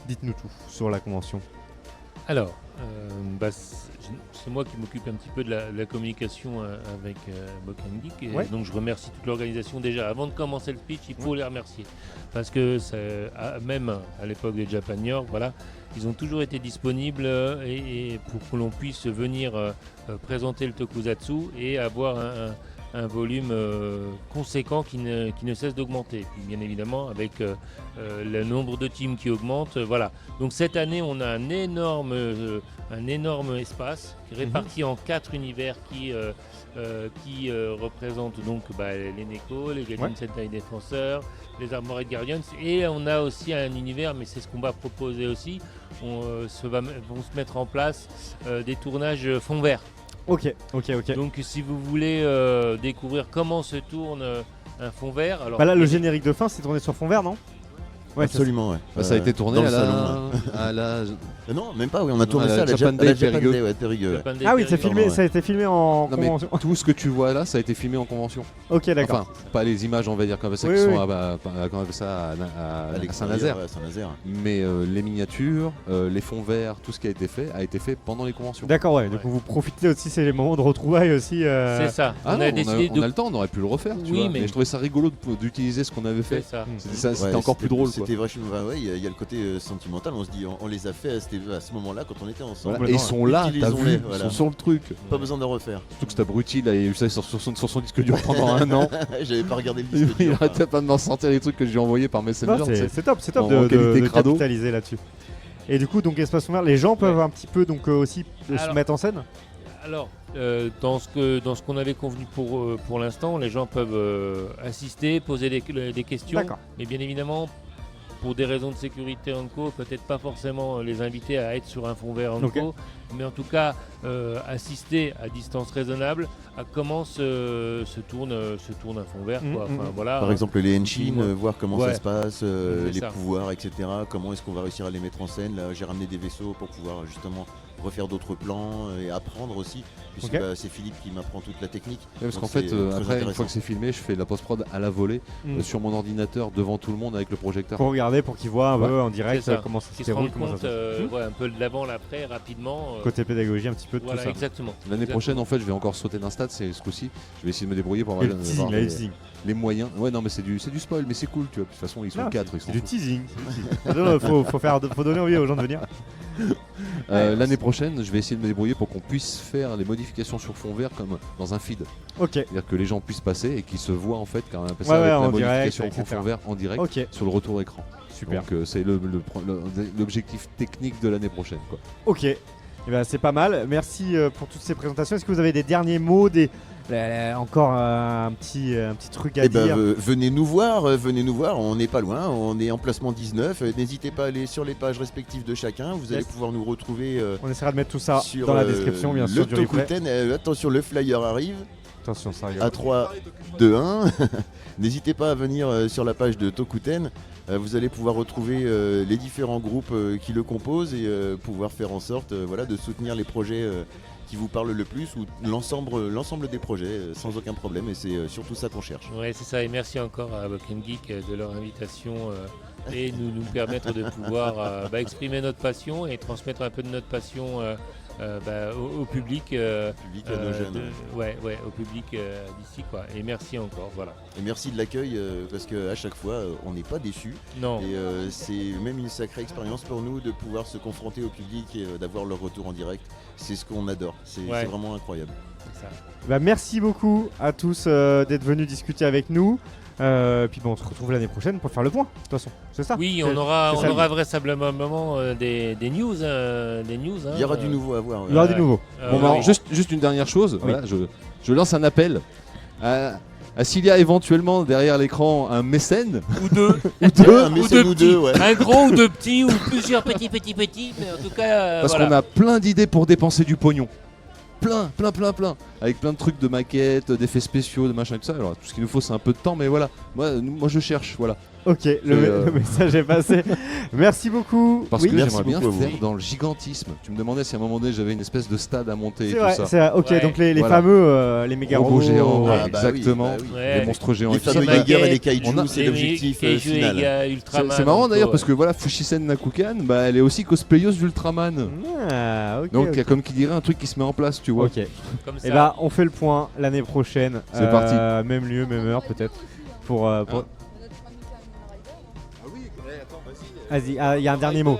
B: Dites-nous tout sur la convention.
E: Alors, c'est moi qui m'occupe un petit peu de la communication avec Boken Geek. Et
B: Ouais.
E: donc, je remercie toute l'organisation. Déjà, avant de commencer le speech, il faut les remercier. Parce que même à l'époque des Japan New York, voilà, ils ont toujours été disponibles et pour que l'on puisse venir présenter le tokusatsu et avoir un volume conséquent qui ne cesse d'augmenter. Puis bien évidemment, avec le nombre de teams qui augmente, voilà. Donc cette année, on a un énorme espace réparti en 4 univers qui représentent donc les Neko, les Guardians Sentai Défenseurs, les Armored Guardians, et on a aussi un univers, mais c'est ce qu'on va proposer aussi, vont se mettre en place des tournages fond vert.
B: Ok.
E: Donc si vous voulez découvrir comment se tourne un fond vert, alors
B: Là, le générique de fin, c'est tourné sur fond vert, non? Ouais,
D: Absolument, ouais.
G: Bah, ça a été tourné
D: dans
G: à
D: le
G: la...
D: salon,
G: à la...
D: Non, même pas, oui, on a tourné
G: à
D: ça
G: la
D: à la
G: Japan Day
D: Japan
G: Périgueux.
D: Day, ouais, Périgueux, ouais.
E: Japan Day
B: Ah oui,
E: Périgueux.
B: ça a été filmé en
G: Non, mais
B: convention.
G: tout ce que tu vois là, ça a été filmé en convention.
B: Ok, d'accord.
G: Enfin, pas les images, on va dire comme ça,
B: Oui,
G: qui
B: oui.
G: sont comment on appelle ça, à
D: l'extérieur,
G: Saint-Nazaire.
D: ouais, Saint-Nazaire.
G: Mais les miniatures, les fonds verts, tout ce qui a été fait pendant les conventions.
B: D'accord, ouais. Donc vous profitez aussi, c'est les moments de retrouvailles aussi.
E: C'est ça.
G: Ah
E: on
G: non,
E: a décidé
G: on a le temps, on aurait pu le refaire, tu
E: Oui,
G: vois.
E: mais-
G: Mais je trouvais ça rigolo d'utiliser ce qu'on avait
E: C'est
G: fait.
E: ça.
G: C'était
D: Ouais,
G: encore plus drôle, quoi.
D: C'était vachement. Ouais, il y a le côté sentimental. On se dit, on les a fait à ce moment-là quand on était ensemble.
G: Voilà. Et ils sont là, t'as vu,
D: Utilisons-les,
G: ils
D: voilà.
G: sont sur le truc.
D: Pas besoin de refaire.
G: Surtout que cet abruti, là, il a eu ça sur son disque dur pendant un an.
D: J'avais pas regardé le disque
G: Il
D: dur.
G: arrêtait pas de m'en sortir les trucs que je lui ai envoyés par Messenger.
B: Non,
G: tu sais.
B: c'est top
G: En
B: de
G: qualité crado.
B: capitaliser là-dessus. Et du coup, donc espace ouvert, les gens peuvent un petit peu donc aussi se
E: Alors-
B: mettre en scène.
E: Alors, dans ce qu'on avait convenu pour l'instant, les gens peuvent assister, poser des questions.
B: D'accord.
E: Mais bien évidemment, pour des raisons de sécurité en co, peut-être pas forcément les inviter à être sur un fond vert en
B: Ok.
E: co, mais en tout cas assister à distance raisonnable à comment se tourne un fond vert. Quoi. Enfin, voilà.
D: Par exemple, les Henshin,
E: Dis-moi.
D: voir comment
E: Ouais.
D: ça se passe,
E: C'est
D: les
E: ça.
D: pouvoirs, etc. Comment est-ce qu'on va réussir à les mettre en scène. Là, j'ai ramené des vaisseaux pour pouvoir justement refaire d'autres plans et apprendre aussi. Puisque
B: Ok.
D: c'est Philippe qui m'apprend toute la technique.
G: Ouais, parce
D: Donc
G: qu'en fait,
D: c'est, très
G: après, une fois
D: intéressant.
G: que c'est filmé, je fais de la post-prod à la volée
B: Mm.
G: sur mon ordinateur devant tout le monde avec le projecteur.
B: Pour regarder, pour qu'ils voient un peu en direct
E: C'est ça.
B: comment ça se
E: Qui se rendent
B: déroule, comment ça
E: compte
B: se passe.
E: un peu de l'avant, l'après, rapidement.
B: Côté pédagogie, un petit peu de
E: Voilà,
B: tout ça.
E: exactement.
G: L'année
E: Exactement.
G: prochaine, en fait, je vais encore sauter d'un stade, c'est ce coup-ci. Je vais essayer de me débrouiller pour
B: Et le
G: voir
B: teasing, là, le teasing.
G: les moyens. Ouais, non, mais c'est du spoil, mais c'est cool, tu vois. De toute façon, ils sont
B: Non,
G: 4, ils
B: C'est
G: sont
B: du teasing. faut donner envie aux gens de venir.
G: L'année prochaine, je vais essayer de me débrouiller pour qu'on puisse faire les modifications sur fond vert comme dans un feed.
B: Ok.
G: C'est-à-dire que les gens puissent passer et qu'ils se voient en fait quand on appelle ça
B: Ouais,
G: avec
B: ouais,
G: la
B: en direct,
G: modification en
B: etc.
G: fond vert en direct
B: Ok.
G: sur le retour écran.
B: Super.
G: Donc c'est l'objectif technique de l'année prochaine, quoi.
B: Ok. Eh ben, c'est pas mal. Merci pour toutes ces présentations. Est-ce que vous avez des derniers mots, encore un petit truc à
D: Eh ben,
B: dire?
D: venez nous voir, on n'est pas loin, on est en placement 19. N'hésitez pas à aller sur les pages respectives de chacun, vous allez
B: Yes.
D: pouvoir nous retrouver
B: On essaiera de mettre tout ça
D: sur
B: dans la description, bien sûr,
D: le
B: du replay.
D: Tokuten. Attention, le flyer arrive
B: Attention, ça arrive.
D: à 3, 2, 1. N'hésitez pas à venir sur la page de Tokuten. Vous allez pouvoir retrouver les différents groupes qui le composent et pouvoir faire en sorte voilà, de soutenir les projets qui vous parlent le plus ou l'ensemble des projets sans aucun problème. Et c'est surtout ça qu'on cherche.
E: Ouais, c'est ça. Et merci encore à Boken Geek de leur invitation et nous permettre de pouvoir exprimer notre passion et transmettre un peu de notre passion au public.
D: Public, à nos jeunes.
E: Au public d'ici, quoi. Et merci encore, voilà.
D: Et merci de l'accueil parce qu'à chaque fois, on n'est pas déçus.
E: Non.
D: Et c'est même une sacrée expérience pour nous de pouvoir se confronter au public et d'avoir leur retour en direct. C'est ce qu'on adore. C'est vraiment incroyable.
E: C'est ça.
B: Bah, merci beaucoup à tous d'être venus discuter avec nous. Puis bon, on se retrouve l'année prochaine pour faire le point. De toute façon, c'est ça.
E: Oui, on aura vraisemblablement des news.
D: Il y aura du nouveau à voir.
B: Il y aura du nouveau.
G: Juste une dernière chose. Voilà, je lance un appel à s'il y a éventuellement derrière l'écran un mécène
E: ou deux,
D: un mécène ou deux, ouais.
E: Un gros ou deux petits ou plusieurs petits, mais en tout cas.
G: Parce qu'on a plein d'idées pour dépenser du pognon. Plein. Avec plein de trucs de maquettes, d'effets spéciaux, de machin, tout ça. Alors tout ce qu'il nous faut, c'est un peu de temps, mais voilà. Moi je cherche, voilà.
B: Ok, le message est passé. Merci beaucoup.
G: Parce que j'aimerais bien faire dans le gigantisme. Tu me demandais si à un moment donné j'avais une espèce de stade à monter et tout ça.
B: C'est vrai, ok, donc les fameux, les méga robots
G: géants, exactement. Les monstres géants.
D: Les fameux Jaeger et les kaiju, c'est l'objectif final.
G: C'est marrant d'ailleurs parce que voilà, Fushisen Nakukan, elle est aussi cosplayeuse d'Ultraman. Donc comme qui dirait un truc qui se met en place, tu vois.
B: Ok. Et là, on fait le point l'année prochaine.
G: C'est parti.
B: Même lieu, même heure peut-être. Pour Vas-y, il y a un dernier mot.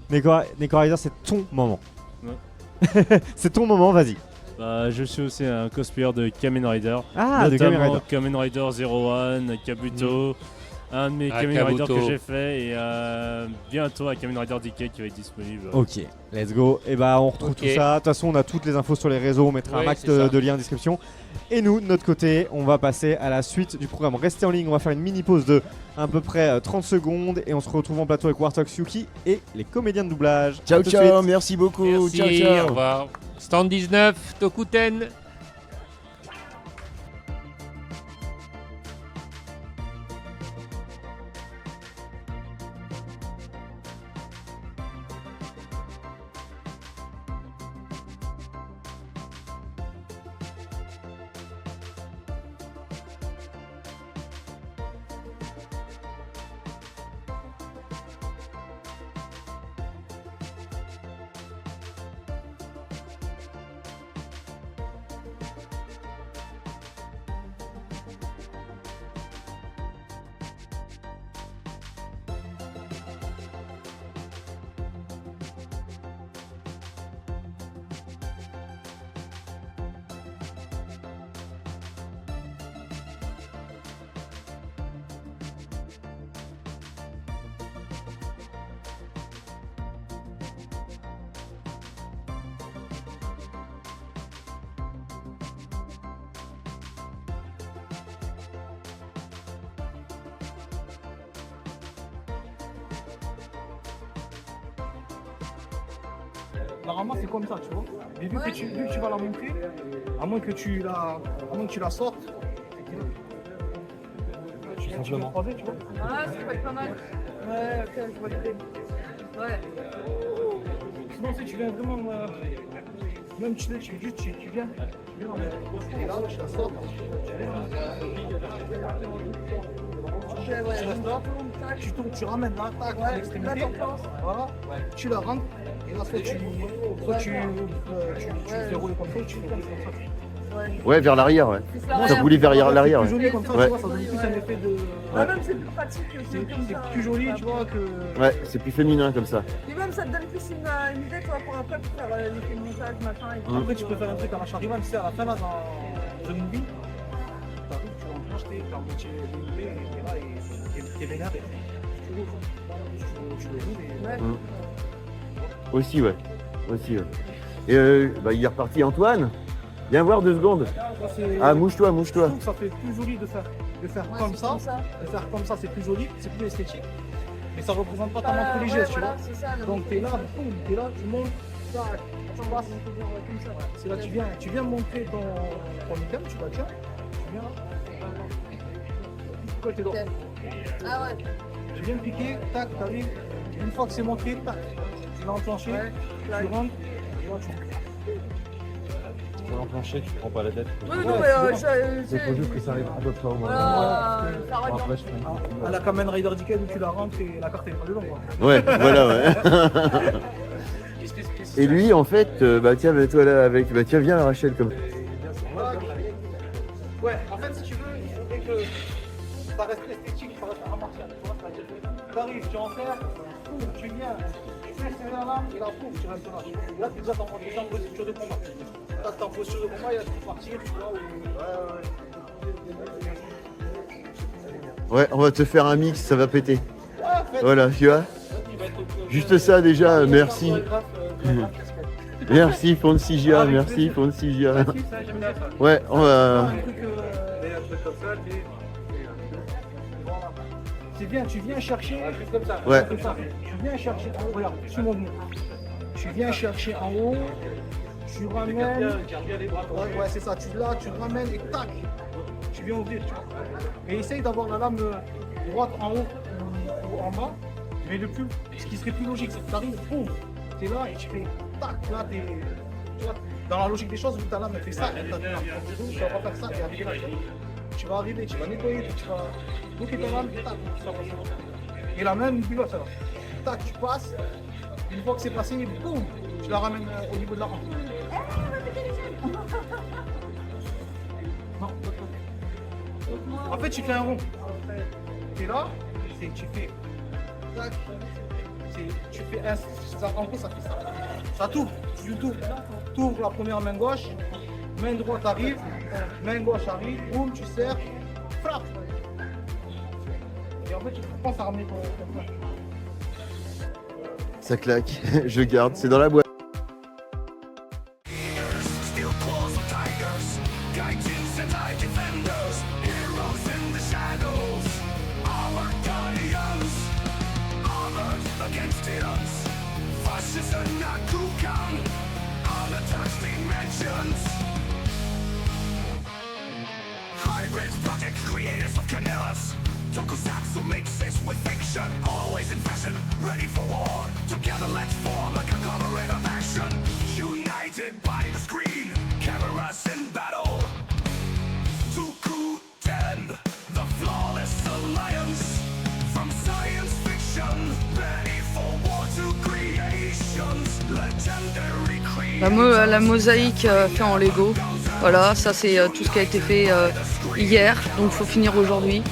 B: Neko Rider, c'est ton moment. Ouais. C'est ton moment, vas-y.
I: Je suis aussi un cosplayer de Kamen Rider.
B: Ah, de Kamen Rider.
I: Kamen Rider 01, Kabuto. Un de mes Kamen Rider que j'ai fait et bientôt un Kamen Rider DK qui va être disponible.
B: Ok, let's go. Et on retrouve tout ça. De toute façon, on a toutes les infos sur les réseaux. On mettra un max de liens en description. Et nous, de notre côté, on va passer à la suite du programme. Restez en ligne, on va faire une mini pause de à peu près 30 secondes et on se retrouve en plateau avec Wartox Yuki et les comédiens de doublage.
D: Ciao, ciao, merci beaucoup.
E: Merci,
D: ciao.
E: Au revoir. Stand 19, Tokuten.
J: Normalement c'est comme ça, tu vois. Mais vu que tu vas la monter, à moins que tu la sortes, simplement.
K: Ah, ça peut être pas mal. Ouais, ok, je vois l'idée. Ouais.
J: Sinon si tu viens vraiment, même tu viens. Et là, tu la sors. Tu tournes, tu ramènes là, tac, à l'extrémité. Voilà. Tu la rentres. Et là, soit tu fais rouler comme ça, ou tu fais rouler comme ça.
D: Ouais, vers l'arrière, ouais. Ça voulait vers l'arrière,
J: ouais. C'est plus joli comme ça, tu vois, ça donne plus un effet de...
K: Ah, même c'est plus pratique,
J: c'est plus joli, tu vois, que...
D: Ouais, c'est plus féminin comme ça.
K: Et même ça te donne plus une idée, toi, pour après, pour faire l'effet de montage, machin, et tout.
J: Après, tu peux faire un truc à machin rival, tu sais, à la fin, là, dans The Movie, t'arrives, tu vas en acheter, t'as un moitié dénudé, et là, et t'es vénère, et tu le roules, et...
D: Aussi, ouais. Et il est reparti Antoine. Viens voir 2 secondes. Ah, mouche-toi.
J: Je trouve que ça fait plus joli de faire comme ça. De faire comme ça, c'est plus joli, c'est plus esthétique. Mais ça représente pas ta main religieuse, tu vois. Donc t'es là, tu montes, tu passes. C'est là tu viens montrer ton item, tu la tiens. Tu viens là. Pourquoi t'es droit?
K: Ah ouais.
J: Tu viens piquer, tac, t'arrives. Une fois que c'est montré, tac. Tu vas enclencher, tu rentres, et là tu
L: enclencher, tu prends pas la tête.
K: Oui, non, mais
L: il faut juste que ça arrive à peu près au moment.
J: Après, à la Kamen Rider DK où tu la rentres et la carte est pas dedans, quoi.
D: Ouais, voilà, ouais.
J: Qu'est-ce
M: Et lui, en fait, bah tiens, mets-toi là avec. Bah tiens, viens là, Rachel, comme.
J: Ouais, en fait, si tu veux, il faudrait que ça reste esthétique, ça reste un martial. Tu vois, c'est-à-dire que t'arrives, tu en faire, tu viens, tu fais serrer la lame et la pouf, tu restes là. Là, t'es déjà en posture de combat. Là, t'es en posture de combat, il y a tout partir, tu vois.
M: Ouais, on va te faire un mix, ça va péter. Voilà, tu vois. Juste ça déjà, merci. Merci Foncigia, merci Foncigia. Ouais, on va.
J: C'est bien, tu viens chercher.
M: Ouais.
J: Tu viens chercher en haut, regarde, suis-moi. Tu viens chercher en haut, tu ramènes. Ouais, c'est ça, tu ramènes et tac, tu viens ouvrir, tu vois. Et essaye d'avoir la lame droite en haut ou en bas. Mais ce qui serait plus logique, c'est que tu arrives, boum, tu es là et tu fais tac, là tu vois, dans la logique des choses, vu que ta lame elle fait ça, tu vas pas faire ça et arriver là. Tu vas arriver, tu vas nettoyer, tu vas bloquer ta lame, tac, tu vas passer. Et la même pilote, alors. Tac, tu passes, une fois que c'est passé, boum, tu la ramènes au niveau de la rampe. Non. En fait, tu fais un rond. Tu es là, tu fais tac, tu fais un, ça, en gros ça fait ça. Ça t'ouvre, tu t'ouvres la première main gauche, main droite arrive, main gauche arrive, boum, tu serres, frappe. Et en fait tu penses à ramener ton plat.
M: Ça claque, je garde, c'est dans la boîte.
N: Hybrids, project creators of Canellas. Tokusatsu mixes with fiction, always in fashion, ready for war. Together let's form a conglomerate of action. United by the screen, cameras in battle. Tokuten, the flawless alliance. From science fiction, ready for war to creations. Legendary creations.
K: La mosaïque fait en Lego. Voilà, ça c'est tout ce qui a été fait hier, donc il faut finir aujourd'hui.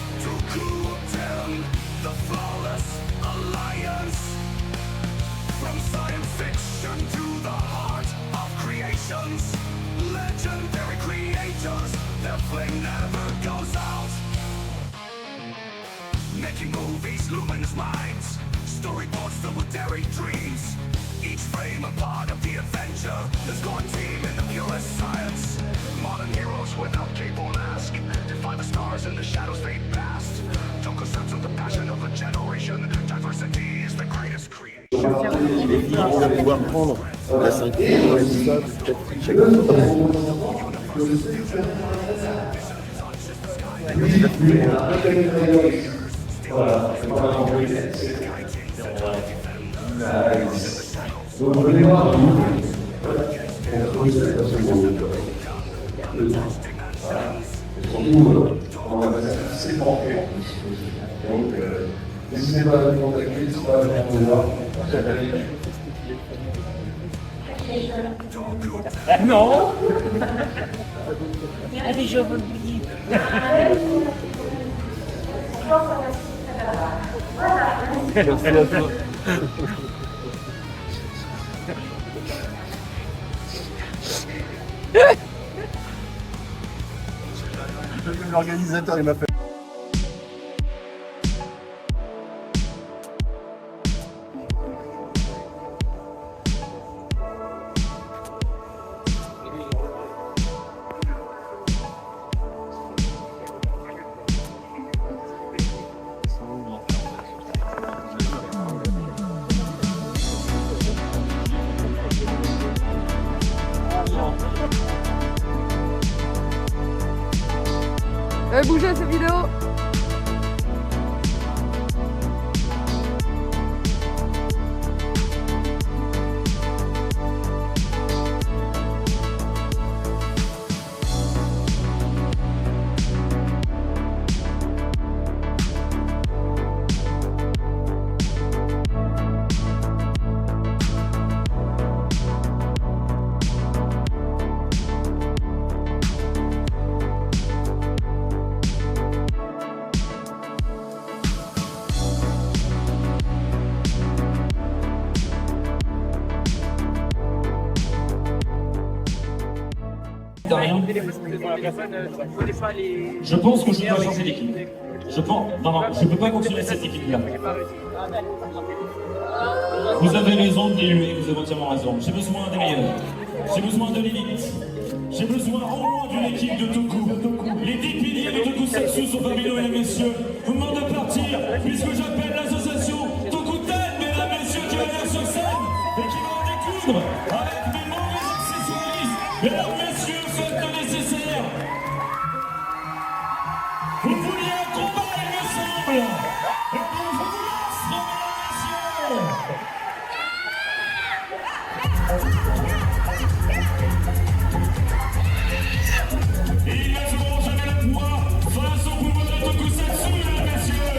N: Making movies, luminous minds, storyboards filled with daring dreams. Each frame a part of the adventure. The squad team in the purest science. Modern heroes without cape or mask. Defy the stars and the shadows fade past. Tokusatsu, the passion of a generation. Diversity is the greatest creation.
M: Les filles, on va pouvoir prendre la cinquième, peut-être chacun.
L: Voilà. Donc venez voir on va c'est porté. Donc n'hésitez pas à nous contacter, c'est pas à vous voir.
O: Non. Allez, je vous le dis.
L: L'organisateur il m'a fait.
K: Bougez cette vidéo.
O: Je pense que je dois changer d'équipe. Je pense. Non, je ne peux pas continuer cette équipe-là. Vous avez raison de l'élu, vous avez entièrement raison. J'ai besoin des meilleurs. J'ai besoin de l'élite. J'ai besoin au moins d'une équipe de Toku. Les 10 piliers de Tokusatsu sont parmi nous, mesdames et messieurs. Vous me demandez de partir, puisque j'appelle l'association Tokuten, mesdames et messieurs, qui va venir sur scène et qui va en découdre avec mes mauvais accessoires. Mesdames et messieurs, faites le nécessaire. Vous vouliez un combat, il me semble. Et bien, je vous lance, mesdames et messieurs. Ils ne feront jamais le poids face au pouvoir de Tokusatsu, mesdames et messieurs.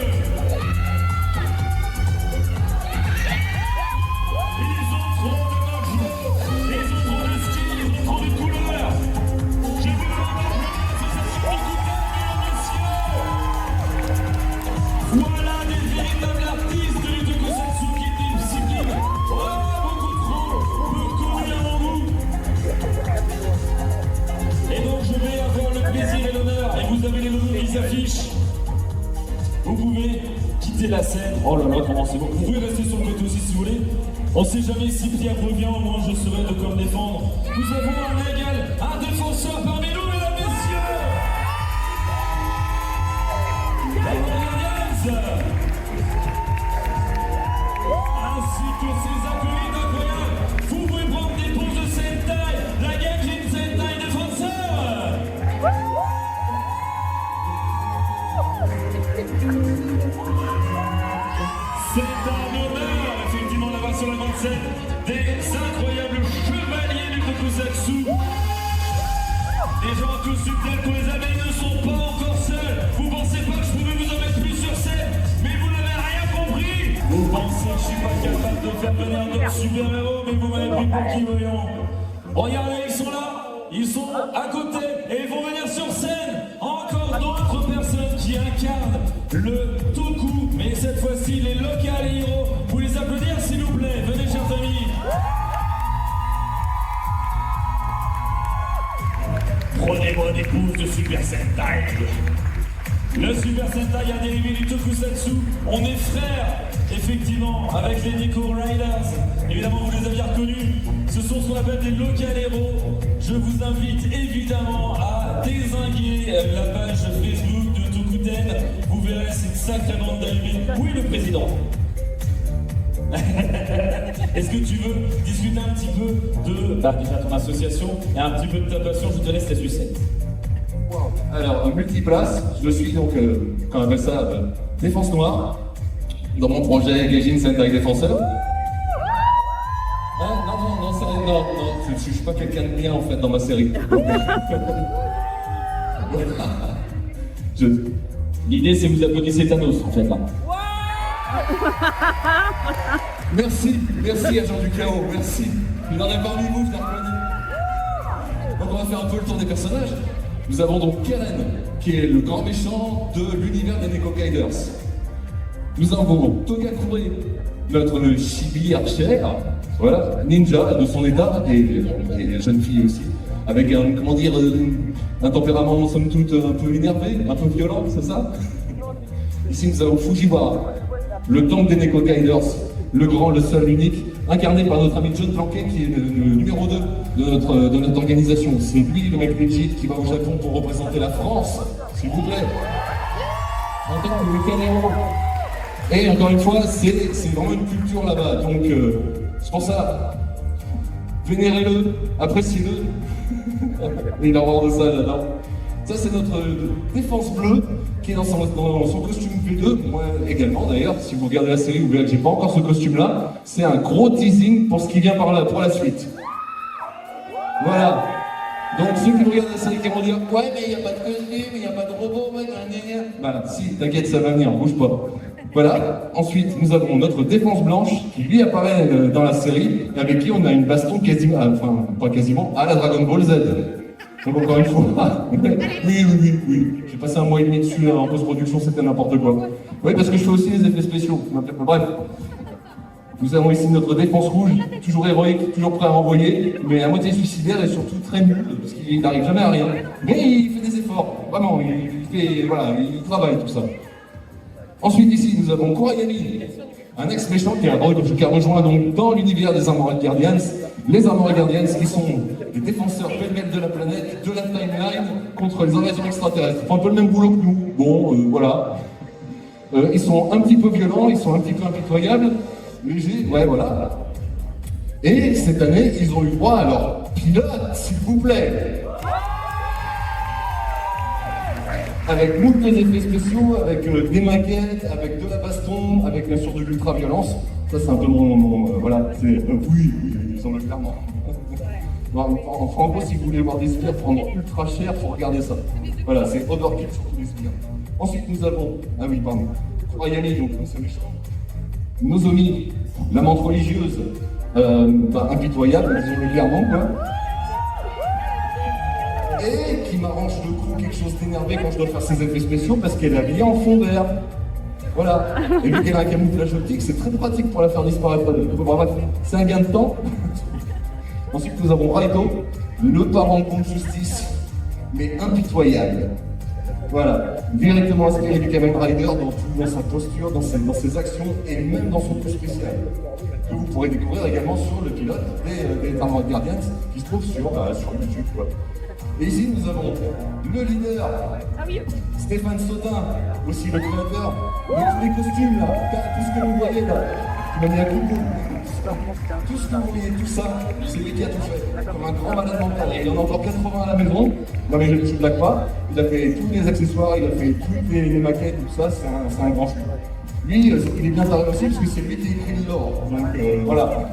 O: Ils ont trop de mojo, ils ont trop de style, ils ont trop de couleurs. Je vous demande d'applaudir l'association Tokusatsu, mesdames et messieurs. Voilà des véritables artistes du Tokusatsu qui étaient psychiques. Oh, beaucoup trop, beaucoup bien en vous. Et donc je vais avoir le plaisir et l'honneur, et vous avez les logos qui s'affichent. Vous pouvez quitter la scène. Oh là là, comment c'est bon. Vous pouvez rester sur le côté aussi si vous voulez. On sait jamais si Pierre revient, moi je saurai de quoi me défendre. Nous avons un égal, un défenseur parmi nous, mesdames et messieurs. La Guardians. Ainsi que ses acolytes incroyables. Vous pouvez prendre des poses de cette taille. La Genjin Sentai défenseur. C'est un honneur, effectivement, d'avoir sur la grande scène des incroyables chevaliers du Tokusatsu. Des gens en costume tels qu'on les avait, ils ne sont pas encore seuls. Vous pensez pas que je pouvais vous en mettre plus sur scène, mais vous n'avez rien compris. Vous pensez que je suis pas capable de faire venir d'autres super-héros, mais vous m'avez pris pour qui, voyons. Regardez, ils sont là, ils sont à côté, et ils vont venir sur scène. Encore d'autres personnes qui incarnent le Toku, mais cette fois-ci les local héros. Vous les applaudir s'il vous plaît, venez chers amis. Prenez-moi des pouces de Super Sentai. Le Super Sentai a dérivé du Tokusatsu. On est frères, effectivement, avec les Neko Riders. Évidemment, vous les aviez reconnus. Ce sont ce qu'on appelle des local héros. Je vous invite évidemment à dézinguer la page Facebook de Tokuten. Vous verrez, c'est une sacrée bande d'allumés. Oui, le président. Est-ce que tu veux discuter un petit peu de déjà ton association et un petit peu de ta passion? Je te laisse la sucette.
L: Alors, multiplace, je suis donc, quand on appelle ça, défense noire, dans mon projet Gaijin Sentai Défenseur. Non, je suis pas quelqu'un de bien en fait dans ma série.
O: L'idée c'est que vous applaudissez Thanos en fait là.
L: Merci à Jean du Chaos, merci. Il en a parmi vous, je l'ai reconnu. Donc on va faire un peu le tour des personnages. Nous avons donc Karen, qui est le grand méchant de l'univers des Neko Kaiders. Nous avons Togakure, notre chibi archère, voilà, ninja de son état, et jeune fille aussi, avec un, comment dire, un tempérament somme toute un peu énervé, un peu violent, c'est ça? Ici nous avons Fujiwara, le tank des Neko Kaiders, le grand, le seul, l'unique, incarné par notre ami John Planquet, qui est le numéro 2 de notre organisation. C'est lui, le mec legit, qui va au Japon pour représenter la France, s'il vous plaît. En tant que week-end. Et encore une fois, c'est vraiment une culture là-bas, donc c'est pour ça, vénérez-le, appréciez-le. Il a horreur de ça là-dedans. Ça, c'est notre défense bleue qui est dans son costume V2, moi également d'ailleurs. Si vous regardez la série, vous verrez que j'ai pas encore ce costume-là. C'est un gros teasing pour ce qui vient par là, pour la suite. Voilà. Donc ceux qui regardent la série qui vont dire « Ouais, mais il n'y a pas de costume, il n'y a pas de robot, ouais, bah si, t'inquiète, ça va venir, bouge pas. » Voilà. Ensuite, nous avons notre défense blanche qui lui apparaît dans la série, et avec qui on a une baston quasiment, enfin pas quasiment, à la Dragon Ball Z. Donc encore une fois, oui. J'ai passé un mois et demi dessus en post-production, c'était n'importe quoi. Oui, parce que je fais aussi les effets spéciaux. Bref. Nous avons ici notre défense rouge, toujours héroïque, toujours prêt à renvoyer, mais à moitié suicidaire et surtout très nul, parce qu'il n'arrive jamais à rien. Mais il fait des efforts, vraiment, il travaille tout ça. Ensuite ici, nous avons Kuragami, un ex-méchant qui a rejoint donc dans l'univers des Armored Guardians. Les Armored Guardians qui sont les défenseurs pêle-mêle de la planète, de la timeline, contre les invasions extraterrestres. Ils font un peu le même boulot que nous. Bon, voilà. Ils sont un petit peu violents, ils sont un petit peu impitoyables, légers, ouais, voilà. Et cette année, ils ont eu droit à leur pilote, s'il vous plaît. Avec moult effets spéciaux, avec des maquettes, avec de la baston, avec bien sûr de l'ultra-violence. Ça, c'est un peu voilà, c'est... oui, ils ont le clairement. En franco, si vous voulez voir des sbires prendre ultra cher, faut regarder ça. Voilà, c'est overkill sur tous les sbires. Ensuite, nous avons... Ah oui, pardon. Kuragami, donc c'est méchant. Nozomi, la menthe religieuse, impitoyable, disons-le clairement, quoi. Et qui m'arrange le coup quelque chose d'énervé quand je dois faire ses effets spéciaux parce qu'elle est habillée en fond vert. Voilà. Et vu qu'elle a un camouflage optique, c'est très pratique pour la faire disparaître. Bref, c'est un gain de temps. Ensuite, nous avons Raito, le parent de justice, mais impitoyable. Voilà. Directement inspiré du Kamen Rider dans sa posture, dans ses actions et même dans son coup spécial. Que vous pourrez découvrir également sur le pilote des Armored Guardians qui se trouve sur YouTube, quoi. Et ici, nous avons le leader, Stéphane Sotin, aussi le créateur de tous les costumes, là, tout ce que vous voyez là, qui m'a mis un coup de bout. Tout ce que vous voyez, tout ça, c'est lui qui a tout fait, comme un grand malade mental. Il en a encore 80 à la maison, non mais je ne blague pas, il a fait tous les accessoires, il a fait toutes les maquettes, tout ça, c'est un grand chou. Lui, il est bien taré aussi, parce que c'est lui qui a écrit le lore, donc voilà.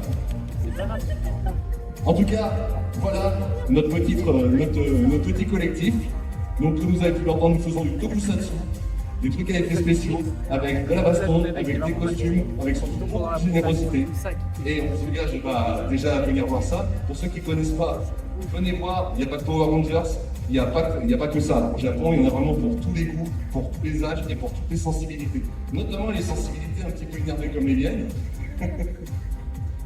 L: En tout cas, voilà notre petit collectif. Donc comme vous avez pu l'entendre, nous faisons du tokusatsu, des trucs à effets spéciaux, avec de la baston, avec des costumes, avec surtout beaucoup de générosité. Et on se gage déjà à venir voir ça. Pour ceux qui ne connaissent pas, venez voir, il n'y a pas que Power Rangers, il n'y a pas que ça. Au Japon, il y en a vraiment pour tous les goûts, pour tous les âges et pour toutes les sensibilités. Notamment les sensibilités un petit peu énervées comme les miennes.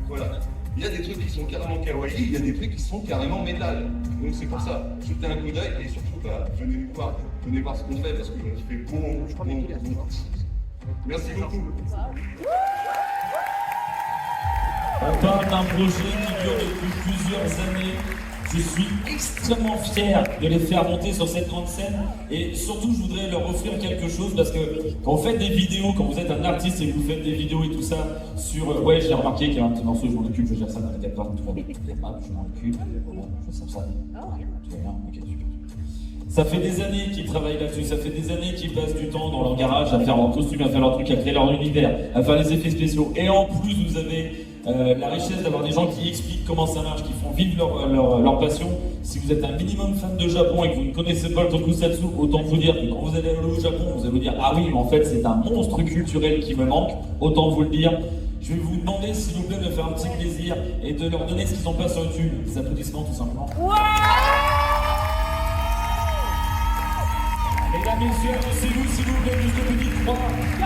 L: Voilà. Il y a des trucs qui sont carrément kawaii, il y a des trucs qui sont carrément métal. Donc c'est pour ça, jetez un coup d'œil et surtout venez nous voir, venez voir ce qu'on fait parce qu'il fait bon. Merci beaucoup.
O: On parle d'un projet qui dure depuis plusieurs années. Je suis extrêmement fier de les faire monter sur cette grande scène et surtout je voudrais leur offrir quelque chose parce que quand vous faites des vidéos, quand vous êtes un artiste et que vous faites des vidéos et tout ça sur... Ouais, j'ai remarqué qu'il y a un petit morceau, je m'en occupe, je gère ça dans les capteurs, tout va bien, je m'en occupe, je sens ça, tout va bien, ok, super. Ça fait des années qu'ils travaillent là-dessus, ça fait des années qu'ils passent du temps dans leur garage à faire leur costume, à faire leur truc, à créer leur univers, à faire les effets spéciaux et en plus vous avez... la richesse d'avoir des gens qui expliquent comment ça marche, qui font vivre leur passion. Si vous êtes un minimum fan de Japon et que vous ne connaissez pas le tokusatsu, autant vous dire que quand vous allez aller au Japon, vous allez vous dire « Ah oui, mais en fait c'est un monstre culturel qui me manque », autant vous le dire. Je vais vous demander s'il vous plaît de faire un petit plaisir et de leur donner ce qu'ils n'ont pas sur YouTube, des applaudissements tout simplement. Mesdames, messieurs, annoncez-vous s'il vous plaît jusqu'au petit 3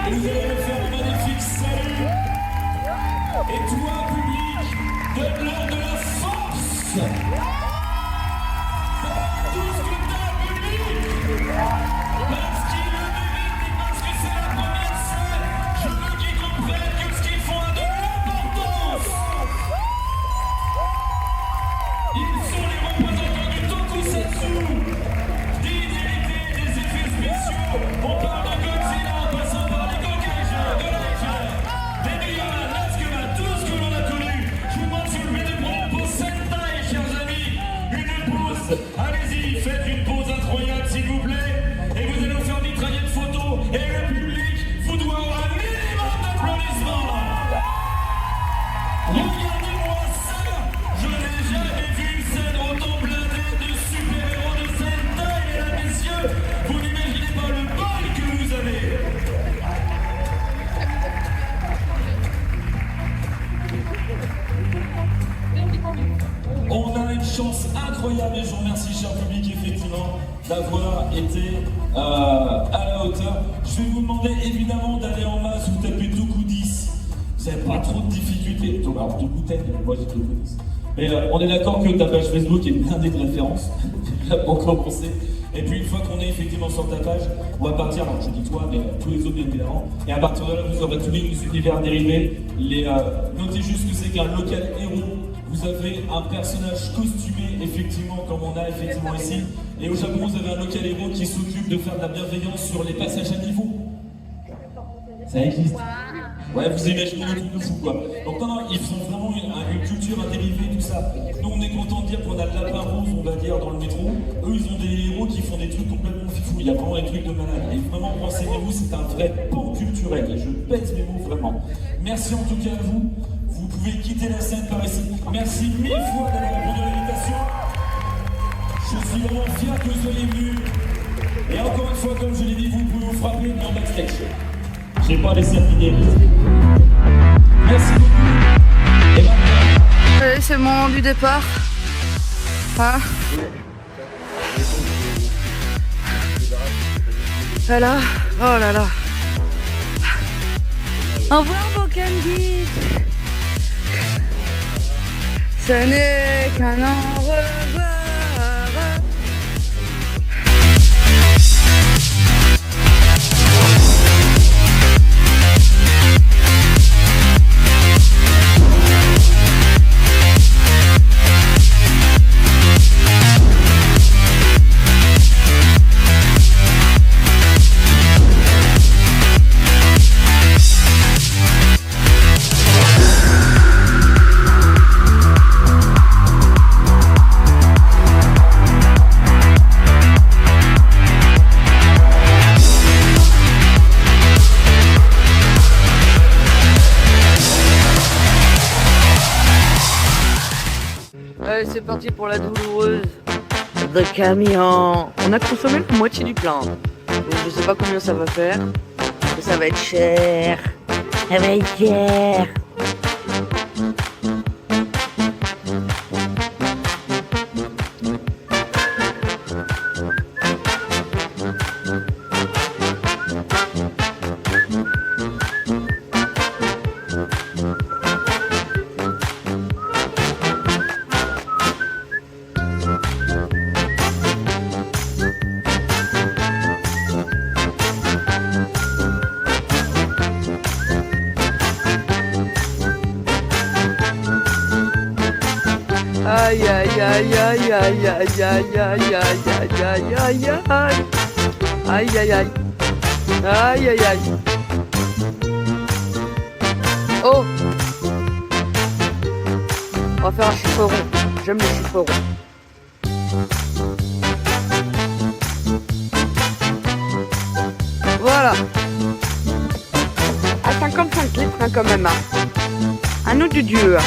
O: et vous allez me faire un magnifique salut. Et toi, public, donne-leur de la force. Donne tout ce que t'as, public. Parce qu'ils le méritent et parce que c'est la première scène. Je veux qu'ils comprennent que ce qu'ils font a de l'importance. Ils sont les représentants du tokusatsu. D'identité, des effets spéciaux. On parle de Godzilla en passant par les Gokaiger, de l'Ager, des Miyama, tout ce que l'on a connu. Je vous demande si vous mettez des bons pour Sentai, chers amis. Une pause. Allez-y, faites une pause incroyable, s'il vous plaît. Et vous allez nous faire mitrailler de photos. Et le public vous doit un minimum d'applaudissements. Regardez-moi ça. Je n'ai jamais vu une scène autant blindée de super-héros de Sentai, mesdames, messieurs. Vous n'imaginez pas le bol que vous avez. On a une chance incroyable et je vous remercie, cher public, effectivement, d'avoir été à la hauteur. Je vais vous demander évidemment d'aller en masse, vous tapez Toku 10. Vous vous n'avez pas trop de difficultés. Donc, alors, du coup, moi j'ai quelques connais. Mais on est d'accord que ta page Facebook est blindée de références, pour commencer. Et puis une fois qu'on est effectivement sur ta page, on va partir, alors je dis toi, mais tous les autres bien évidemment. Et à partir de là, vous aurez tous les univers dérivés. Notez juste que c'est qu'un local héros. Vous avez un personnage costumé, effectivement, comme on a effectivement ici. Et au Japon, vous avez un local héros qui s'occupe de faire de la bienveillance sur les passages à niveau. Ça existe. Ouais, vous imaginez un truc de fou, quoi. Donc non, ils font vraiment une culture, un dérivé, tout ça. Nous, on est content de dire qu'on a le lapin rose, on va dire, dans le métro. Eux, ils ont des héros qui font des trucs complètement fifous. Il y a vraiment des trucs de malade. Et vraiment, renseignez-vous, c'est un vrai pan culturel. Et je pèse mes mots, vraiment. Merci en tout cas à vous. Vous pouvez quitter la scène par ici. Merci mille fois d'avoir répondu à l'invitation. Je suis vraiment fier que vous soyez venus. Et encore une fois, comme je l'ai dit, vous pouvez vous frapper dans backstage. J'ai pas laissé terminer. Merci beaucoup. Et maintenant...
K: Allez, c'est le moment du départ. Hein? Voilà. Oh là là. Au revoir, beau Candy. Ce n'est qu'un au revoir. Allez, c'est parti pour la douloureuse de camion. On a consommé la moitié du plein. Donc je sais pas combien ça va faire. Mais ça va être cher. Ça va être cher. Aïe aïe aïe aïe aïe aïe aïe aïe aïe aïe aïe aïe aïe aïe aïe aïe aïe aïe. Oh, on va faire un chiffre rond. J'aime les chiffres ronds. Voilà. À 55 litres hein, quand même. Hein. Un autre du dieu. Hein.